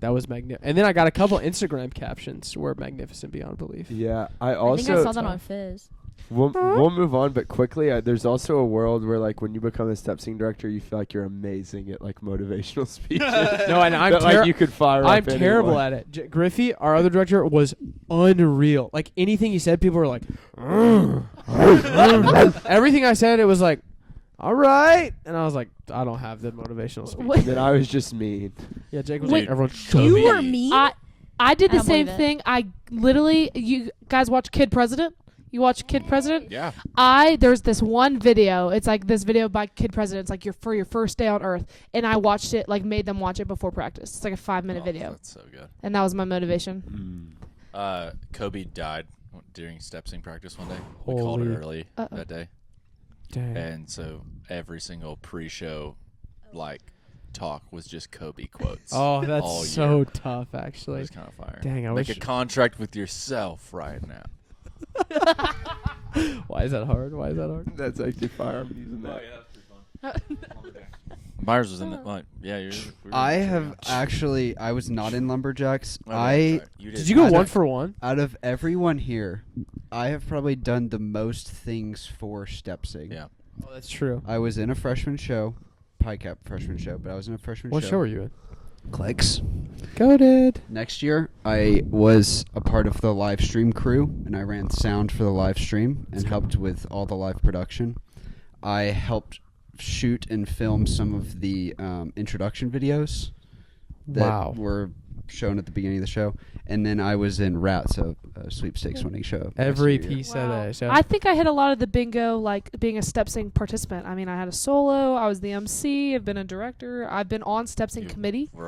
that was magnificent. And then I got a couple Instagram captions were magnificent beyond belief. Yeah, I I think I also saw that on Fizz. we'll move on, but quickly, there's also a world where like when you become a step sing director, you feel like you're amazing at like motivational speeches. No, and I'm That, like you could fire. I'm up terrible anyone. at it. Griffey, our other director, was unreal. Like anything he said, people were like, everything I said, it was like, all right. And I was like, I don't have the motivational speech. Wait, Then I was just mean. Yeah, Jake was Wait, like, everyone You me. were mean. I did I the don't same believe it. thing. I literally, you guys watch Kid President? You watch Kid President? Yeah. There's this one video. It's like this video by Kid President. It's like for your first day on Earth, and I watched it. Like made them watch it before practice. It's like a 5-minute video, That's so good. and that was my motivation. Kobe died during step sing practice one day. We called Holy- it early Uh-oh. that day, Dang. and so every single pre-show like talk was just Kobe quotes. Oh, all that's year. so tough, It actually. was kind of fire. Dang, I Make wish. a contract with yourself right now. Why is that hard? Why is that hard? That's actually fire. I'm using that. Myers was in the yeah. I have actually. I was not in lumberjacks. Did you go Out one of- for one? Out of everyone here, I have probably done the most things for step sing. Yeah. Oh, that's true. I was in a freshman show, Pie Cap freshman show, but I was in a freshman What show. show were you in? Clicks. Goated. Next year, I was a part of the live stream crew, and I ran sound for the live stream and helped with all the live production. I helped shoot and film some of the introduction videos that Wow. were shown at the beginning of the show, and then I was in Rats, a sweepstakes winning show. Every next year. piece of that. So I think I hit a lot of the bingo, like being a step sing participant. I mean, I had a solo. I was the MC. I've been a director. I've been on step sing committee. You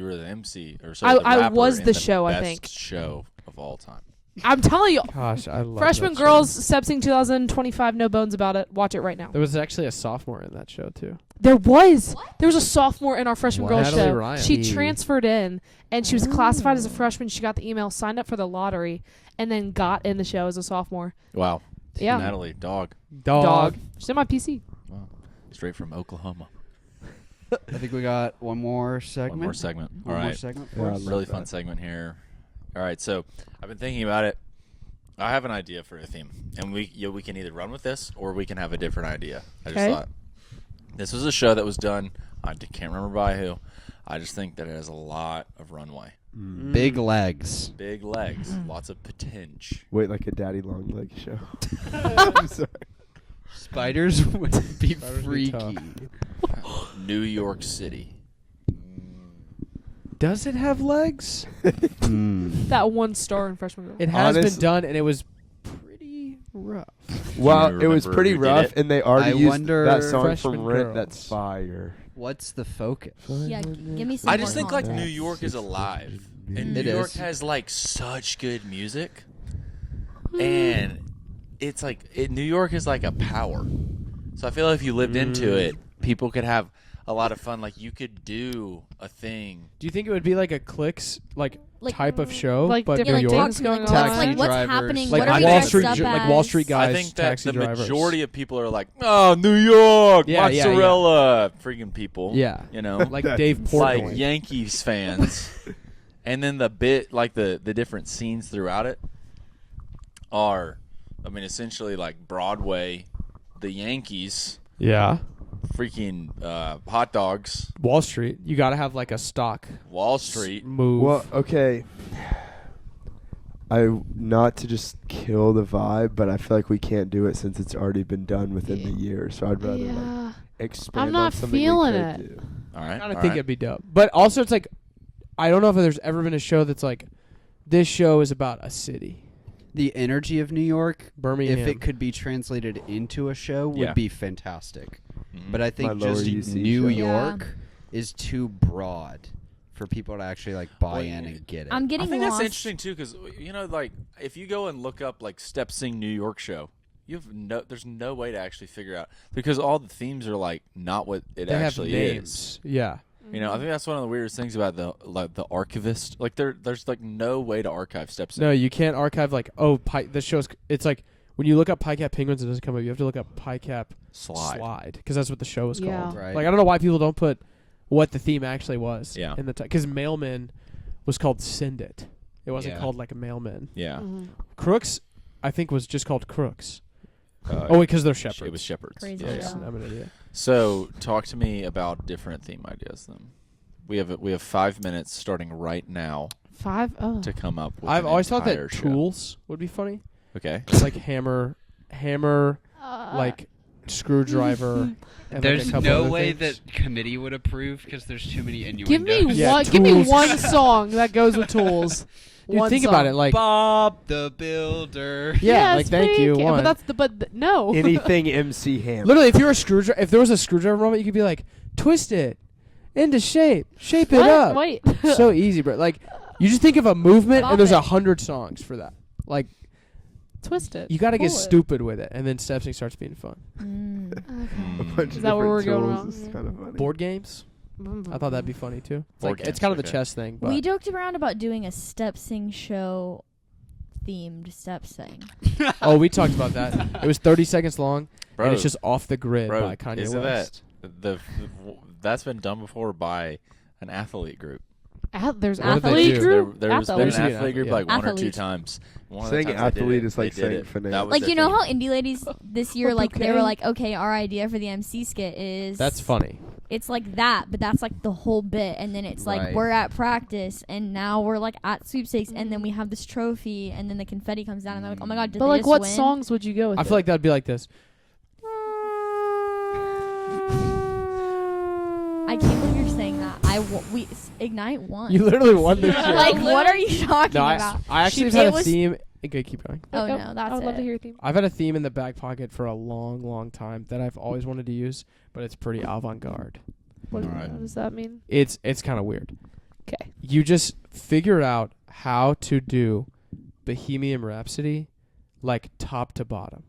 were the MC or I rapper was in the show, I best think. show of all time. I'm telling you, Gosh, I love freshman that show. girls step sing 2025. No bones about it. Watch it right now. There was actually a sophomore in that show too. There was a sophomore in our freshman What? girls Natalie show. Ryan. She transferred in, and she was classified as a freshman. She got the email, signed up for the lottery, and then got in the show as a sophomore. Wow. Yeah. Natalie, dog. Dog. She's in my PC. Wow. Straight from Oklahoma. I think we got one more segment. One more segment. All One more right. segment Yeah, for I us. love Really that. fun segment here. All right, so I've been thinking about it. I have an idea for a theme, and we can either run with this or we can have a different idea. I just Okay. thought this was a show that was done. I can't remember by who. I just think that it has a lot of runway, Big legs. big legs, lots of potential. Wait, like a daddy long leg show. I'm sorry. Spiders would be Spiders would be freaky. tough. New York City. Does it have legs? That 1 star in freshman girls. It has Honest- been done, and it was pretty rough. Well, you it was remember pretty who did rough, it? and they already I used wonder- that song Freshman from Rent. Girls. That's fire. What's the focus? Yeah, give me some I more just think like context. New York is alive, and It New York is. has like such good music, and it's like New York is like a power. So I feel like if you lived into it, people could have a lot of fun. Like you could do a thing. Do you think it would be like a clicks like type of show, like but different New talk York? things to me, going like, on. what's, like, what's Taxi happening? drivers. Like what are we Wall dressed Street, up like Wall Street as? guys, I think that taxi the drivers. majority of people are like, oh, New York, Yeah, yeah, mozzarella, freaking people. Yeah, You know, like Dave Portnoy. like Yankees fans. And then the different scenes throughout it are, I mean, essentially like Broadway, the Yankees, Yeah, freaking hot dogs, Wall Street. You got to have like a stock Wall Street. move. Well, okay. Not to just kill the vibe, but I feel like we can't do it since it's already been done within the year. So I'd rather like expand I'm not on something feeling we it. could do. All right. I kind of all think right. it'd be dope, but also it's like I don't know if there's ever been a show that's like this show is about a city. The energy of New York, Birmingham. if it could be translated into a show, would Yeah. be fantastic. Mhm. But I think My lower just UC New show. York is too broad for people to actually like buy in and get it. I'm I getting think lost. that's interesting too, because like if you go and look up like Step Sing New York show, there's no way to actually figure out because all the themes are like not what it they have actually names. is. Yeah. You know, I think that's one of the weirdest things about the archivist. Like there's like no way to archive Step Sing. No, you can't archive like this show's. It's like when you look up Pie Cap Penguins, it doesn't come up. You have to look up Pie Cap Slide. because that's what the show is Yeah. called. Right. Like I don't know why people don't put what the theme actually was. Yeah. In the because Mailman was called Send It. It wasn't Yeah. called like a Mailman. Yeah. Mm-hmm. Crooks, I think, was just called Crooks. Uh, Oh, wait, because they're shepherds. It was shepherds. Crazy. Yeah, Yeah. yeah. I'm an idiot. So talk to me about different theme ideas then. We have 5 minutes starting right now 5. Oh, to come up with I've an always thought that entire show. tools would be funny. Okay. It's like hammer, like screwdriver. And There's like a couple no other way things. that committee would approve because there's too many innuendos. give me Yeah, one. Give me Tools. one song that goes with Tools. Dude, One think song. about it. Like Bob the Builder. yeah, Yes, like thank you. But One. that's no. Anything MC Hammer. Literally, if you're a screwdriver, if there was a screwdriver moment, you could be like, twist it into shape it What? up. Wait. So easy, bro. Like, you just think of a movement, Bop and there's it. 100 songs for that. Like, Twist it. you got to get Pull it. stupid with it, and then Stepsing starts being fun. Mm. A Mm. bunch Is of that where we're different going tools wrong? is kind of funny. Board games, I thought that'd be funny too. It's Board like it's games, kind of the okay. chess thing. But We joked around about doing a Step Sing show themed Step Sing. oh, we talked about that. It was 30 seconds long, Bro, and it's just off the grid bro, by Kanye isn't West. that's been done before by an athlete group. There's What did they athlete do? group. There's been Athlete. an Athlete. athlete group Yeah. like one or two Athlete. times. One of Saying the times they did athlete it, is like they did saying it. finance. That was Like, their you know thing. how Indie Ladies this year, like, they Okay. were like, okay, our idea for the MC skit is... That's funny. It's like that, but that's like the whole bit. And then it's like, Right. we're at practice, and now we're like at sweepstakes, and then we have this trophy, and then the confetti comes down, and they're like, oh my god, did But they like, just what win? songs would you go with? I feel like that'd be like this. I can't believe you're saying that. Ignite won. You literally won this shit. like, what are you talking No, about? I actually It have had a was- theme. Okay, keep going. Oh, no, that's I would love it. to hear your theme. I've had a theme in the back pocket for a long, long time that I've always wanted to use, but it's pretty avant-garde. What, Alright. what does that mean? It's kind of weird. Okay. You just figure out how to do Bohemian Rhapsody like top to bottom.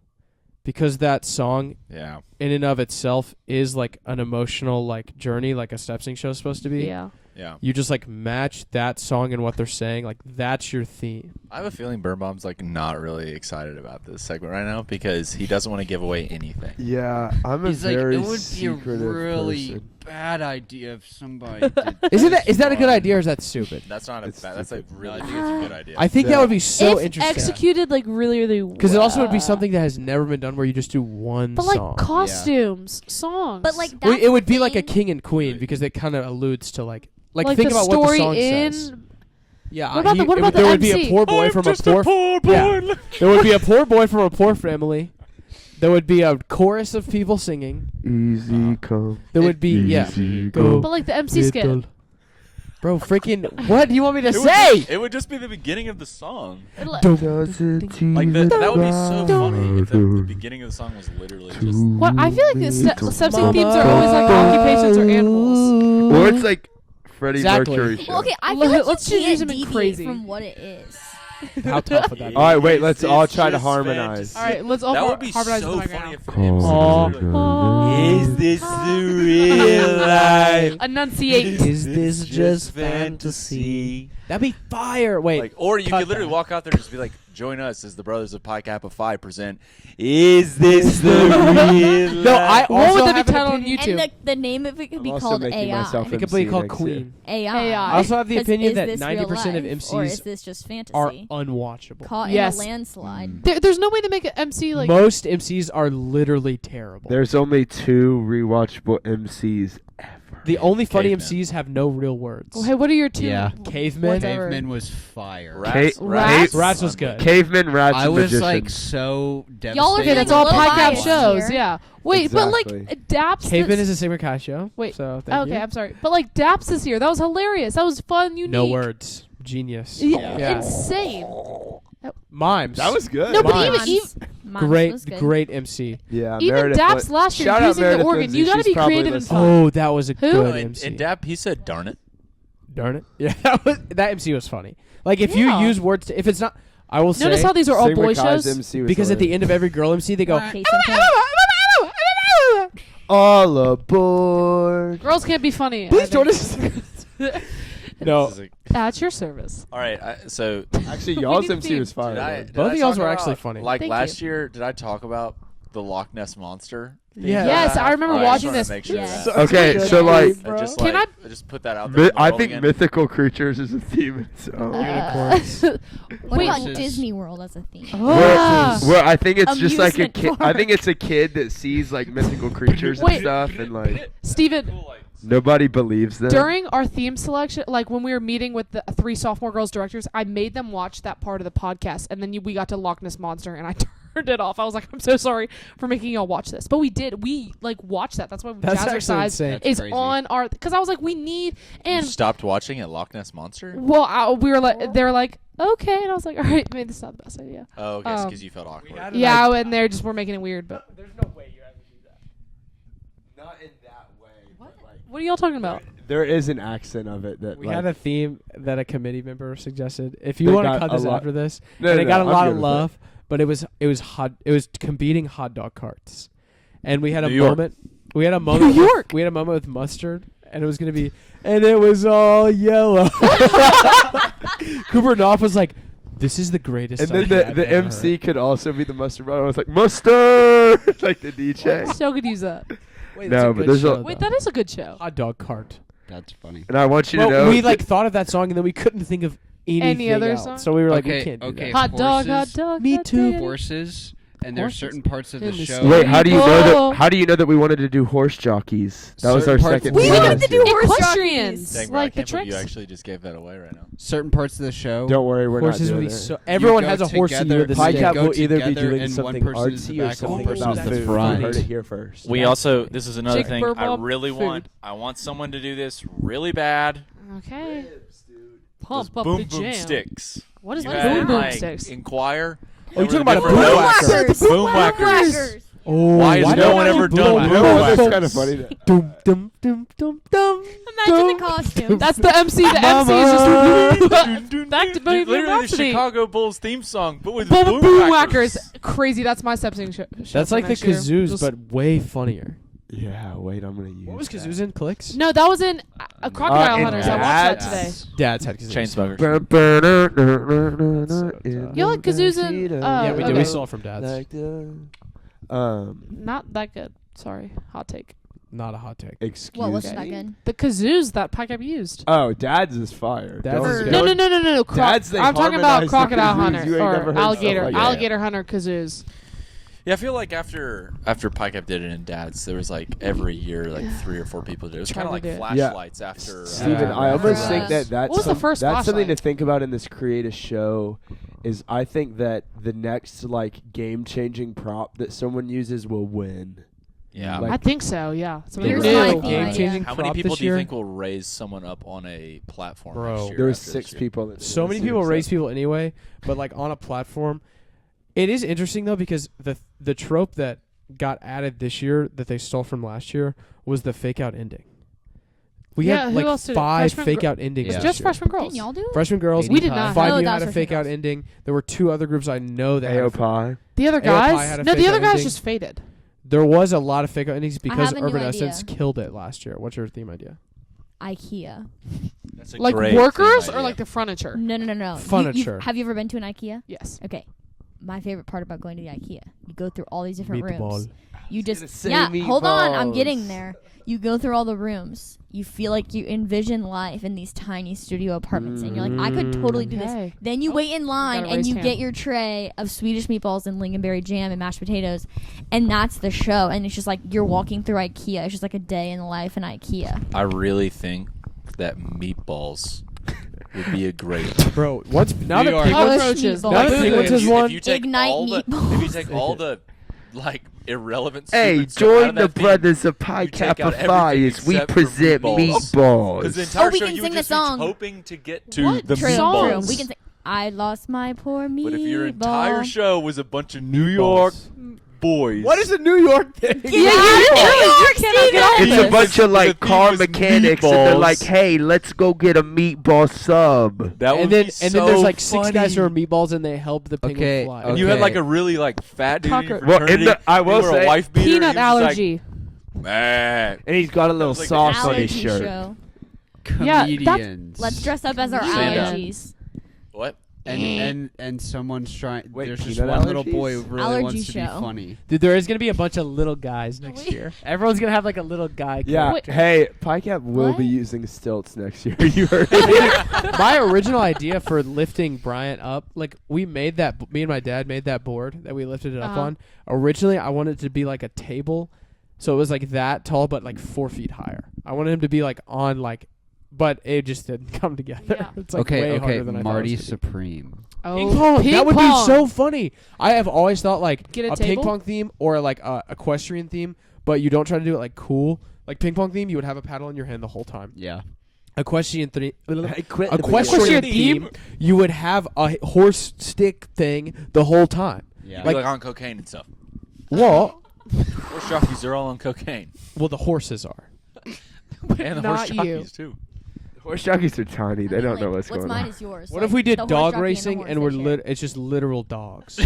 Because that song Yeah. in and of itself is like an emotional like journey like a Stepsing show is supposed to be. Yeah. Yeah. You just like match that song and what they're saying, like that's your theme. I have a feeling Birnbaum's like not really excited about this segment right now because he doesn't want to give away anything. Yeah, I'm a He's like, very it would be a secretive really person. bad idea if somebody did Is that a good this idea or is that stupid? That's not a It's bad. That's a stupid. really think it's a good idea. I think Yeah. that would be so if interesting. executed like really, really well. Because it also would be something that has never been done where you just do one But like song. costumes, songs. But like, Well, that's it would the be like a thing. king and queen because it kind of alludes to like like think the about story what the song in. says. Yeah, What about the- what about there the would be a MC? poor boy from a poor yeah. There would be a poor boy from a poor family. There would be a chorus of people singing. Easy come. There would be Easy go. But like the MC skit. little- Bro, freaking what do you want me to It would say? just- it would just be the beginning of the song. Dum, Does it Like that would be so dum, funny if the dum, beginning of the song was literally just. What I feel like the step Mama. themes are always like occupations or animals. Or it's like Freddie Exactly. Mercury show. Well, okay, I Let- feel like let's you just use can't them in deviate crazy. from what it is. How tough would that be? All right, wait. Let's Is all this try to just harmonize. All right, let's all That would be harmonize so the funny background. if Oh. Is this the real life? Enunciate. Is this just fantasy? That'd be fire. Wait. Like, or you cut could literally that. walk out there and just be like, join us as the Brothers of Pi Kappa Phi present Is This the Real No, I Life? What also would that have be an titled on opinion. YouTube? And the name of it could I'm be also called making AI. myself It could be MC called next year. Queen. AI. AI. I also have the 'Cause opinion is that this 90% of real life, MCs or is this just fantasy? are unwatchable. Caught Yes. in a landslide. There's no way to make an MC like. Most MCs are literally terrible. There's only 2 rewatchable MCs ever. The only funny Caveman. MCs have no real words. Oh, hey, what are your two? Yeah. Caveman. Whatever. Caveman was fire. Rats, Rats? Rats was good. Caveman, rats, I and was magicians. like so devastated. Y'all are Okay, getting that's a all little Pi Cap biased shows. here. Yeah. Wait, but like Exactly. Daps. Caveman this- is a Sigma Chi show. Wait. So thank Okay, you. I'm sorry, but like Daps is here. That was hilarious. That was fun. Unique. No words. Genius. Yeah, Yeah. insane. Mimes. That was good. No, but Mimes. Mimes great. was good. Great MC. Yeah, Even Meredith Daps Lin- last year Shout out using the Meredith organ. Lindsay. You got to She's be probably creative and listening. fun. Oh, that was a Who? good And, MC. and Dap, he said, darn it. Darn it. Yeah, that MC was funny. Like if you Yeah. use words, if it's not, I will say. Notice how these are all Sigma boy Chi's shows. MC was because at the hilarious. end of every girl MC, they go. Case in point. All aboard. Girls can't be funny. Please I join think. us. No. This is At your service. all right, so Actually, We y'all's need MC theme. was fire. did I, man. did Both I of y'all's talk were about, actually funny. Like Thank last you. year, did I talk about the Loch Ness Monster? theme Yeah. that Yes, I have? remember All right, watching just wanted this. to make sure Yes. that- Okay, Good so like, idea, bro. just Can like, I just put that out there. I rolling think in. mythical creatures is a theme in its own. Unicorns. What Wait. about Versus- Disney World as a theme? Ah. Where I think it's just like a Amusement kid. I think park. it's a kid that sees like mythical creatures and Wait. stuff, and like Steven, nobody believes them. during our theme selection, like when we were meeting with the 3 sophomore girls directors, I made them watch that part of the podcast, and then we got to Loch Ness Monster, and I turned it off. I was like, I'm so sorry for making y'all watch this, but we did. We like watched that. That's why That's actually Jazzercise insane. That's is crazy. on our. Because I was like, we need You and stopped watching at Loch Ness Monster? well, we were like, they were like, okay, and I was like, all right, maybe this is not the best idea. Oh, okay, Um, because you felt awkward. had- Yeah, and they're just were making it weird. But There's no way you ever do that. Not in that way. But like, what are y'all talking about? there is an accent of it that We like, had a theme that a committee member suggested. If you They want to got cut a this lot- after this, No, and no, it got no, a I'm lot good of with love, but it was competing hot dog carts, and we had a New York. moment. We had a moment. New York. We had a moment with mustard, and it was gonna be, and it was all yellow. Cooper Knopf was like, "This is the greatest." And then idea the I've the ever MC heard." could also be the mustard brother. I was like mustard, like the DJ. Still could use that. Wait, No, that's a but good there's a- show, Wait, though. that is a good show. Hot dog cart. That's funny. And I want you to Well, know we like that- thought of that song, and then we couldn't think of anything other else. song? So we were like, we Okay, can't do okay. that. Hot dog, hot Horses. dog. Me hot too. dog. Horses, and there's Horses certain parts of the in the show. street. Wait, how do you know Whoa. that? How do you know that we wanted to do horse jockeys? That was our Certain parts second. of the We theme show. wanted this to year. do horse Equestrians. Dang, bro, Like I the can't believe you tricks. actually just gave that away right now. Certain parts of the show. Don't worry, we're Horses not would doing be it. so. Everyone go has a horse together- with a Pi you stick. Cap go will either be together doing and something one person's artsy the or back, something one about person's the food. front. You heard it here first. We That's also, funny. this is another Jake thing I Burbaum, really food. want. I want someone to do this really bad. Okay. Those Pump up boom the boom jam. sticks. What is You boom had, boom like, sticks? Inquire. Oh, you're There talking were about a different boom notes. whacker. Boom whackers. Oh, Why has why no don't one you ever do done that? boom No, that's whackers? kind of funny. That Dum dum dum dum dum. Imagine the costumes. That's the MC. The MC is just back to Bohemian Literally the Rhapsody. Chicago Bulls theme song, but with Boom, boom, boom whackers. whackers. Crazy. That's my step singing show. That's for like the next year. kazoos, Just- but way funnier. yeah, wait, I'm gonna use. What was that. kazoos in? Clicks? No, that was in Crocodile and Hunters. I watched that today. that's- Dad's had kazoos. Chainsmokers. You like kazoos in? Yeah, we okay. do. We saw it from Dad's. Like the, Not that good. Sorry, hot take. Not a hot take. excuse What was Okay. that good? The kazoos that Pi Cap used. Oh, Dad's is fire. Dad's Don't- is good. No, no, no, no, no, no. Dad's, they I'm talking about harmonized the Crocodile kazoos. Hunter You ain't never or heard stuff Alligator like that. Alligator Hunter kazoos. Yeah, I feel like after Pi Cap did it in Dad's, there was like every year like 3 or 4 people did it. It was Trying kind of to like do it. flashlights after. Steven, Yeah. I almost think Yes. that What was the first that's something to flashlight? think about in this create a show. Is I think that the next like game changing prop that someone uses will win. Yeah. Like- I think so. Yeah. Something Here's new. my a thing. game-changing How many prop people this do you year? think will raise someone up on a platform Bro. next year? There was after 6 this year? people. That did So this many year, people so- raise people anyway, but like on a platform, it is interesting though because the trope that got added this year that they stole from last year was the fake out ending. We Yeah, had who like else did it? 5 Freshman fake gr- out endings. Yeah. this Just year. freshman girls. Didn't y'all do it? Freshman girls. We did not. 5 Oh, knew that had was a freshman fake out girls. ending. There were 2 other groups I know that had a AOPI. The other AOPI had guys? a No, the fake other out guys ending. just faded. There was a lot of fake out endings because have a new Urban Essence idea. killed it last year. What's your theme idea? IKEA. That's a Like great workers theme or idea. like the furniture? No. Furniture. Have you ever been to an IKEA? Yes. Okay. My favorite part about going to the IKEA, you go through all these different Meatball. rooms. You gonna just say hold on, I'm meatballs. getting there. You go through all the rooms. You feel like you envision life in these tiny studio apartments, and you're like, I could totally do this. Okay. Then you wait in line Gotta and raise you hand. get your tray of Swedish meatballs and lingonberry jam and mashed potatoes, and that's the show. And it's just like you're walking through IKEA. It's just like a day in the life in IKEA. I really think that meatballs would be a great. Bro, what's now New that York. Penguins, Cockroaches. Meatballs. now that Like, Penguins has won, If you take Ignite all the, meatballs. if you take all the like irrelevant, Hey, stupid stuff out join of the that theme, brothers of Pi you take Kappa out Phi everything as we except for present Because the meatballs. entire we show can you sing would the just song. be hoping to get to What? the True, meatballs. true. We can say, I lost my poor meatball. But if your entire show was a bunch of New York boys, What is a New York thing? New York, cannot get off It's this. a bunch of The like theme car was mechanics, and they're meatballs. like, "Hey, let's go get a meatball sub." that would and then be and then there's so like 6 guys who are funny. meatballs and they help the penguin Okay, fly. And you had Okay. like a really like fat dude in your Cockroach. Well, fraternity. in the- I will he wore say- a wife beater. Peanut he was just allergy. Like, "Meh." And he's got a little was like the sauce on allergy his shirt. show. Yeah, Comedians. Let's dress up as our Stand up. allergies. What? And someone's trying. Wait, There's just peanut one little boy allergies? who really Allergy wants to be show. funny. Dude, there is gonna be a bunch of little guys next year. Everyone's gonna have like a little guy. Yeah. Wait. Hey, Pi Cap will What? be using stilts next year. You heard it. My original idea for lifting Bryant up, like me and my dad made that board that we lifted it up Uh-huh. on. Originally, I wanted it to be like a table, so it was like that tall, but like 4 feet higher. I wanted him to be like on like, but it just didn't come together. Yeah. It's like Okay, way okay. harder than I thought it Marty was gonna be. Supreme. Oh, Ping pong. ping That would pong. be so funny. I have always thought like Get a ping table? pong theme or like a equestrian theme, but you don't try to do it like cool. Like ping pong theme, you would have a paddle in your hand the whole time. Yeah. Equestrian theme. Equestrian Equestrian theme? theme, you would have a horse stick thing the whole time. Yeah. Like on cocaine and stuff. What? Horse jockeys are all on cocaine, Well, the horses are. and the Not horse you. jockeys too. Horse jockeys are tiny. They I mean, don't know like, what's going mine on. is yours. What like, if we did the horse dog jockey and the racing horse, and they we're share. it's just literal dogs?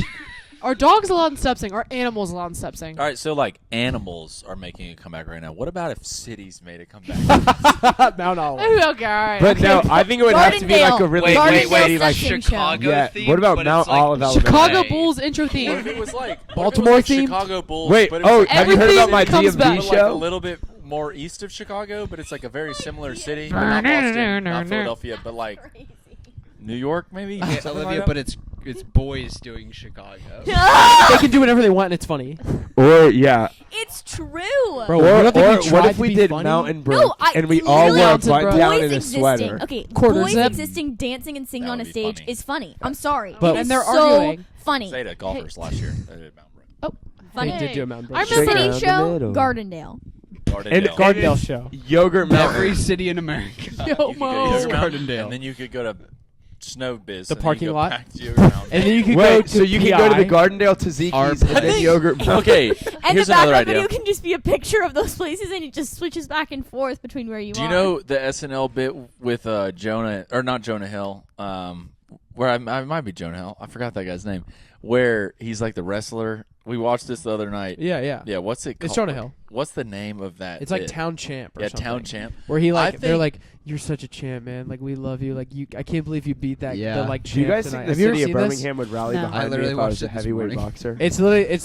Are dogs allowed in step sing? Are animals allowed in step sing? All right, so like animals are making a comeback right now. What about if cities made a comeback? Mount Olive. Okay, all right. But no, I think it would have to be like a Gardendale. really Gardendale great Step like Sing Chicago Yeah, themed, what about but Mount it's like Olive, Alabama? Chicago Hey. Bulls intro What if theme. it was like Baltimore what if it was themed? like Chicago Bulls? Wait, but it was like have you heard about my Everything comes back. DMV but like a show? little bit more east of Chicago, but it's like a very similar city. Not Boston, not Philadelphia, but like New York, maybe. It's Something Olivia, like but that? it's boys doing Chicago. They can do whatever they want and it's funny. Or yeah, It's true. Bro, or, what if we or tried what if to we be did funny? mountain break No, and we all literally- wore a Mountain button break. down Boys and a existing, sweater? okay, Quarter boys zip. existing dancing and singing That on a would be stage funny. is funny. I'm sorry, But- it is And they're so arguing. funny. Say that golfers last year. They did mountain break. Funny. They did do a mountain I break. remember- Shake City around the show, middle. Gardendale. And Gardendale. Gardendale show. Yogurt mountain. Every city in America. You could go to Mo. Yogurt Mountain, Gardendale. and then you could go to Snow Biz. The and then parking you go lot? back to Yogurt Mountain. And then you could go Wait, to so you can go to the PI. Gardendale Tzatziki's Our and then place. Yogurt Mountain. Okay, And here's the another backup idea. video can just be a picture of those places, and it just switches back and forth between where you Do are. you know the SNL bit with Jonah, or not Jonah Hill, where I might be Jonah Hill. I forgot that guy's name. Where he's like the wrestler. We watched this the other night. Yeah, yeah. Yeah, what's it called? It's Jonah Hill. What's the name of that? It's like bit? Town Champ or Yeah, something. Town Champ. Where he I they're think- like, you're such a champ, man. Like we love you. Like I can't believe you beat that. Yeah. The, like Do you champ guys tonight. think the Have you ever city of seen this? Birmingham would rally No. behind I me literally if I was watched a it this heavyweight morning. boxer? It's literally it's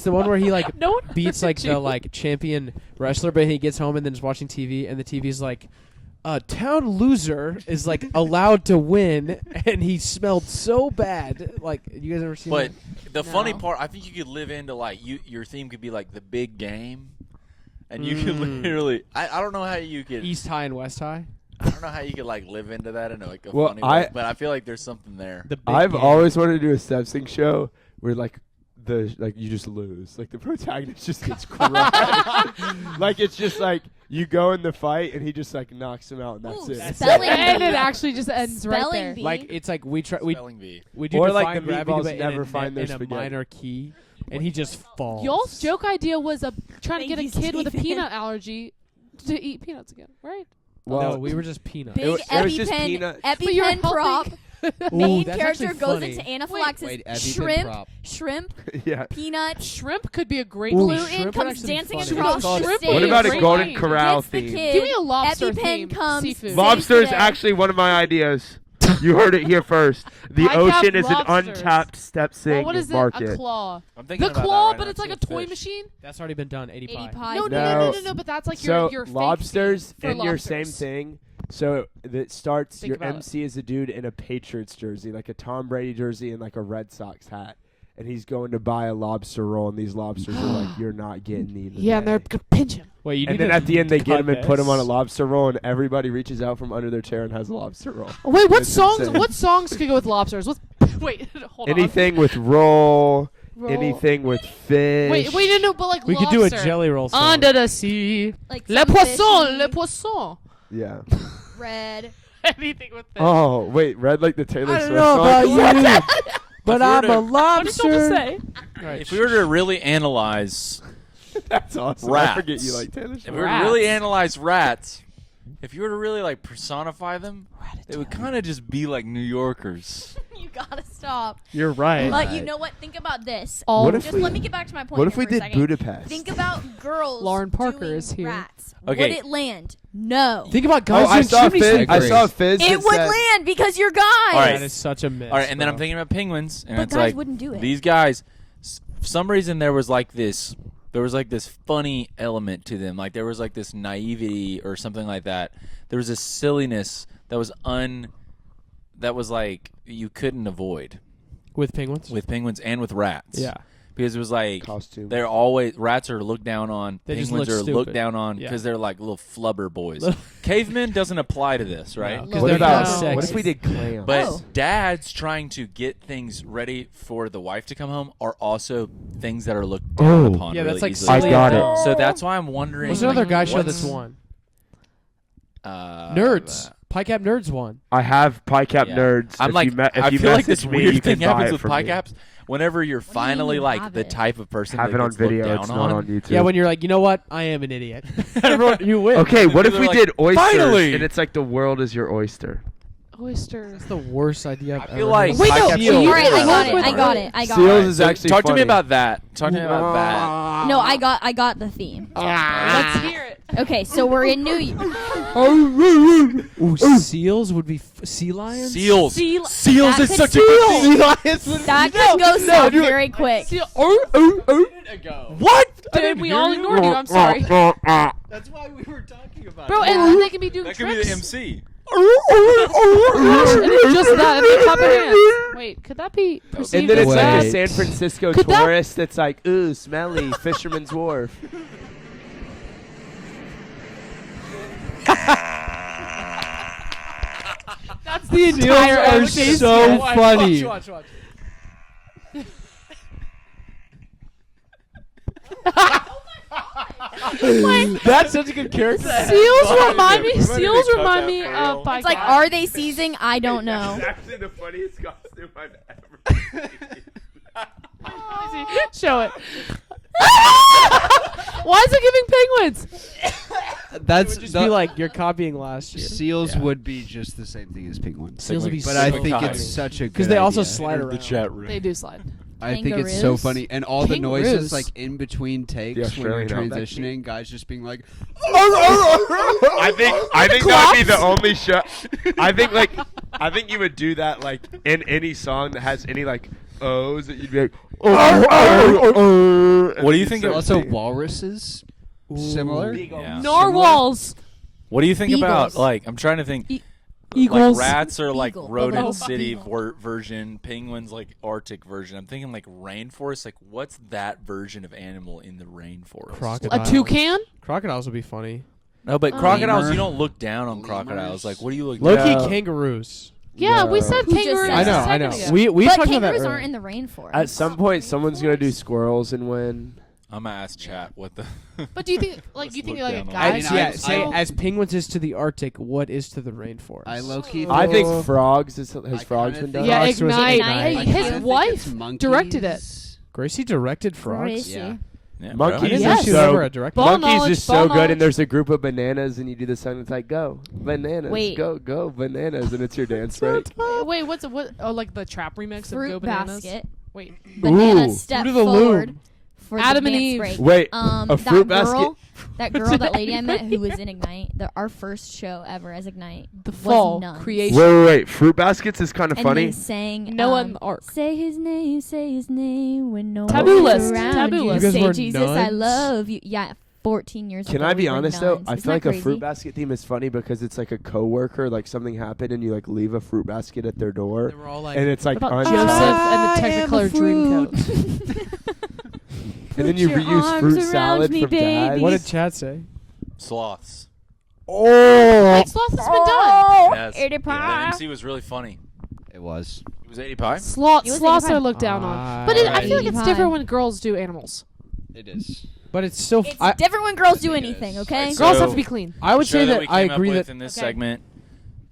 the one where he like No one beats like you. the like champion wrestler, but he gets home and then is watching TV, and the TV's like, town loser is like allowed to win, and he smelled so bad. Like, you guys ever seen? But the funny No. part, I think you could live into like your theme could be like the big game, and you could literally. I don't know how you that? could. East High and West High. I don't know how you could like live into that in like a Well, funny way, but I feel like there's something there. The big I've game. always wanted to do a step sync show where like you just lose. Like the protagonist just gets crushed. Like it's just like you go in the fight and he just like knocks him out and that's Ooh, it. spelling And bee. it actually just ends right Spelling there. bee. Like it's like we do Spelling bee. Or like define the gravity, meatballs but in never a, find their in a spaghetti. minor key, and he just falls. Y'all's joke idea was trying to Thank get a you, kid with a Steven. peanut allergy to eat peanuts again, right? Well, no, we were just peanuts. Big it was just EpiPen, peanut. But you're EpiPen prop. Main that's character actually goes funny. into anaphylaxis. Wait, EpiPen shrimp, prop. shrimp, Yeah. peanuts. Shrimp could be a great Ooh, gluten. Gluten shrimp would comes actually be dancing funny. across No, the shrimp stage. What about a Great Golden name. Corral Gets the theme? kid. Give me a lobster EpiPen theme comes seafood. saves Lobster is the day. actually one of my ideas. You heard it here first. The I have ocean is an lobsters. untapped step Well, sing what is it? market. A claw. I'm thinking The about claw, that right but now, it's like a too, toy fish. machine. That's already been done. 80 80 pie. pie. No, No. but that's like So your fake lobsters theme for in your same lobsters. thing. So that starts Think your about it. MC is a dude in a Patriots jersey, like a Tom Brady jersey and like a Red Sox hat. And he's going to buy a lobster roll, and these lobsters are like, "You're not getting these." Yeah, and they're gonna pinch him. Wait, you And need then to at the end, they get him and put him on a this. lobster roll, and everybody reaches out from under their chair and has a lobster roll. Wait, what It's songs? insane. What songs could go with lobsters? Wait, hold on. Anything with roll, Roll. anything with fish. Wait, no, but like We lobster. could do a jelly roll song. Under the sea. Like Le some poisson, fishy, le poisson. Yeah. red. Anything with fish. Oh wait, read like the Taylor I Swift don't know song. about you, but I'm a What did you lobster. say? Right. If we were to really analyze, That's awesome. Rats. I forget you like Taylor if Swift. we were to really analyze rats, if you were to really like personify them, they would kind of just be like New Yorkers. You gotta stop. You're right. But you know what? Think about this. All What if Just we- let me get back to my point. What if here we for a did second. Budapest? Think about girls. Lauren Parker doing is here. Rats. Okay. Would it land? No. Think about Oh, guys I doing saw chimney Fizz. sweepers. I saw Fizz. It that would said- land because you're guys. All right. That is such a miss. All right, and then I'm bro. thinking about penguins, and But it's guys like wouldn't do it. these guys. For some reason, there was like this funny element to them. Like there was like this naivety or something like that. There was this silliness that was like you couldn't avoid with penguins. with penguins and with rats. Yeah. because it was like Costume. they're always rats are looked down on. They just Penguins look are stupid. looked down on Yeah. because they're like little flubber boys. Cavemen doesn't apply to this, right? No, 'cause What they're about not what sexy. if we did clams? But Oh. dads trying to get things ready for the wife to come home are also things that are looked down Oh. upon. Yeah, really that's like easily. I silly got and it. dumb. So that's why I'm wondering. What's another like, guy show what's, that's won? Uh, Nerds. Pie-Cap Nerds won. I have pie cap Yeah. nerds. I'm if like, you if I you feel like this message me, weird you thing can buy happens it with from pie me. caps. Whenever you're do you finally mean like have the it? type of person Have that it on gets looked video. down It's not on YouTube. Yeah, when you're like, you know what? I am an idiot. Everyone, you win. Okay, what if They're we like, did oysters "Finally!" and it's like the world is your oyster? Oysters. That's the worst idea I've I ever feel like heard. Wait, pie no, caps you- are- All right, I got it. With I got it. I got Seals it. is So actually talk to me funny. about that. Talk to me about that. No, I got the theme. Let's hear it. Okay, so we're in New York. Ooh, seals would be sea lions. Seals. Seal- Seals that is could- such a good thing. That could go south very quick. See, What? dude, we all ignored you. I'm sorry. That's why we were talking about Bro, and then they can be doing That could be tricks. the MC. And it's just that, and they clap their hands. Wait, could that be perceived And then as it's like a bad? San Francisco Could that- tourist that's like, ooh, smelly, Fisherman's Wharf. That's the entire are episode. so funny. Watch. That's such a good character. Seals remind me. We might need Seals to cut remind that me for of real. pie It's like, caps. are they seizing? I don't know. actually the funniest costume I've ever seen. Show it. Why is it giving penguins? That's Just the- be like you're copying last year seals Yeah. would be just the same thing as penguins. Seals would be But I so think funny. it's such a good because they also idea. slide around. room. They do slide. I think it's so Kangaroos? funny, and all the Kangaroos. noises like in between takes when you're Australian transitioning, guys just being like, I think that would be the only show. I think you would do that like in any song that has any like O's that you'd be like, What do you think of- also walruses, similar. Yeah. Narwhals. What do you think about Beagles. like? I'm trying to think. Eagles. Like rats are like Beagle. rodent Oh, city beagle. version. Penguins like Arctic version. I'm thinking like rainforest. Like what's that version of animal in the rainforest? Crocodile. A toucan? Crocodiles would be funny. No, but crocodiles. Lemur. You don't look down on Lemurs. crocodiles. Like what do you look? Low-key Yeah. kangaroos. Yeah, we No. said Who just kangaroos. said I a know. second ago. We But talked about that kangaroos earlier. aren't in the rainforest. At some point, someone's gonna do squirrels and win. I'm gonna ask chat what the. But do you think like you think look like a down on guy? I mean, yeah, I- say I- as penguins is to the Arctic, what is to the rainforest? I low key. I think Oh. frogs has I frogs kinda been done. think- Yeah, Frogs was Ignite. Ignite. Hey, I his kinda wife directed it. it. Gracie directed frogs. Gracie. Yeah. Yeah, Monkeys bro. I didn't Yes. know she was so- ever a director. Ball Monkeys knowledge, is so ball good, knowledge. and there's a group of bananas, and you do the song that's like, go, bananas, Wait. go, bananas, and it's your dance break. Wait, what? Oh, like the trap remix Fruit of Go Bananas. basket. Wait, Banana Ooh. step Fruit of the forward Loom. for Adam the and dance Eve. break. Wait, that a fruit girl, basket? that lady I met who was in Ignite, our first show ever as Ignite, the was fall nuns. creation. Wait. Fruit baskets is kind of And funny. they sang Noah and the Ark. Say his name when no Taboo one's list, around taboo you. list. You guys Say were Jesus, I nuns? love you. Yeah, 14 years Can ago. I be we were honest though? nuns. I Isn't feel like that a fruit crazy? basket theme is funny because it's like a coworker, like something happened, and you like leave a fruit basket at their door, They were all like, and it's like What about untied. Joseph and the Technicolor Dreamcoat? And then you Put your reuse arms fruit around salad me, from Dad. baby. what did Chad say? Sloths. Oh, Wait, Sloth has been done. Yes. 80 Yeah, pie. that MC was really funny. It was. It was 80 pie. Sloths It was are 85. looked down on. But I feel like it's Right. different when girls do animals. It is. But it's still. It's different when girls do anything, okay? Alright, Girls So- have to be clean. I would Show say that we I came up agree with that in this Okay. segment,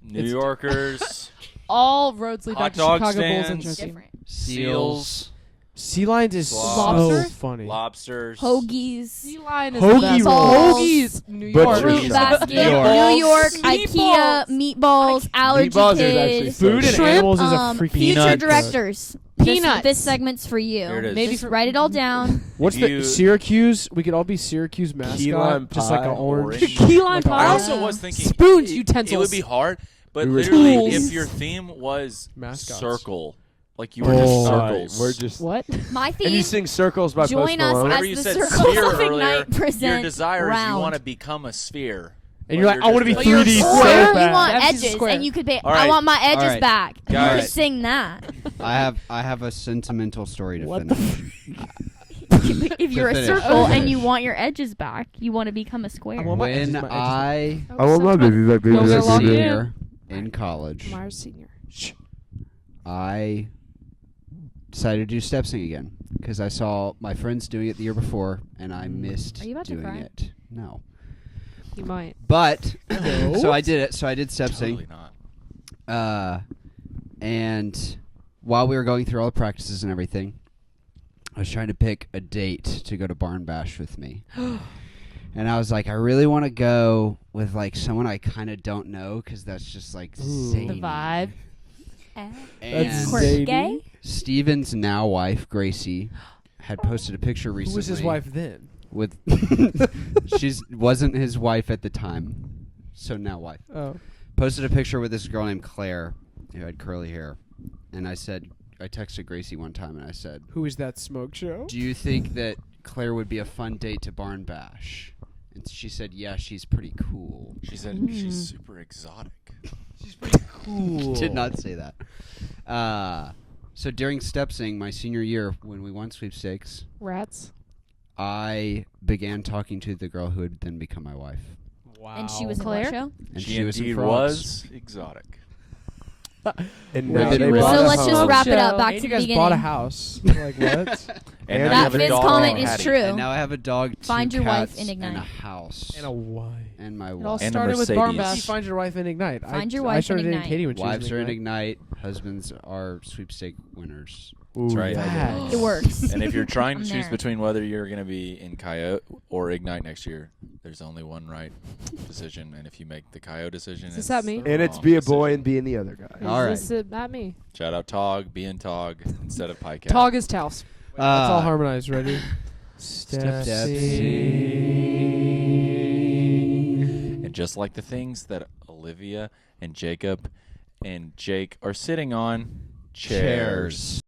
New It's- Yorkers, All roads lead Hot back to dog Chicago Bulls and stands. Chelsea. Different. seals, sea lions is Sloths. so Lobster? funny. lobsters, Hoagies. Sea lion is Hoagie the best. rolls. Hoagies, New Butcher York. shop. Fruit basket. New York. New York. Meatballs. IKEA. Meatballs. Allergy Meatballs is actually kids. so Food and Shrimp, animals is a freaking Future Peanuts. directors. Peanuts. This segment's for you. Here it is. Maybe Just for- write it all down. What's You- the Syracuse? We could all be Syracuse Key mascot, lime just like pie. an orange. Orange. Key lime Like a pie. I Yeah. also was thinking Spoons, it utensils. would be hard, but We were literally, tools. if your theme was Mascots. circle, like you were just circles. We're just. What? My And you theme. sing Circles by Post Join us Malone. Whenever as you the said Circles sphere of earlier, Ignite present your desire is you round. want to become a sphere. And you're like, I want to be But you're 3D so square. bad. You want That's edges, square. and you could be. All I right. want my edges All right. back. You Guys. could sing that. I have a sentimental story to What the finish. If you're a finish. circle Okay. and you want your edges back, you want to become a square. I want my edges, When my edges. I I want my baby back, baby Those are back, long baby back. hair. senior in college, Myers Senior. I decided to do step sing again because I saw my friends doing it the year before, and I missed Are you about to doing cry? it. No, You might. but No. so I did it. So I did step Totally sing. not. And while we were going through all the practices and everything, I was trying to pick a date to go to Barn Bash with me. And I was like, I really want to go with like someone I kind of don't know because that's just like Ooh. zany. The vibe. And That's Quirk zany. gay? Steven's now wife, Gracie, had posted a picture recently. Who was his wife then? With she's wasn't his wife at the time, so now wife. Oh, Posted a picture with this girl named Claire who had curly hair, and I texted Gracie one time and I said, who is that smoke show? "Do you think that Claire would be a fun date to Barn Bash?" And she said, "Yeah, she's pretty cool." She said Mm. she's super exotic. Cool. Did not say that. So during step sing my senior year when we won sweepstakes, Rats. I began talking to the girl who had then become my wife, Wow. And she was in Claire? what show? and she she was in indeed Frogs. was exotic. And Where now did they it bought run? So a let's just home. wrap it Show. up back And to you the guys beginning. bought a house. Like what? And That now you have a Fizz dog comment named is Hattie. true. And now I have a dog, Find two your wife cats, in and a Ignite. house, And a why? and my It all wife. And a started with Barn Mercedes. You Bash. find your wife in Ignite. Find your I wife in started dating Ignite. Katie when she Wives was are in Ignite. Ignite. Husbands are sweepstake winners. Ooh, right. yeah. It works. And if you're trying to I'm choose there. between whether you're going to be in Coyote or Ignite next year, there's only one right decision. And if you make the Coyote decision, Is this it's at me? the And it's wrong be a boy decision. and be in the other guy. All right. Is this at me? Shout out Tog, be in Tog instead of Pike. Tog is Taos. Let's all harmonize. Ready? Step And just like the things that Olivia and Jacob and Jake are sitting on, chairs.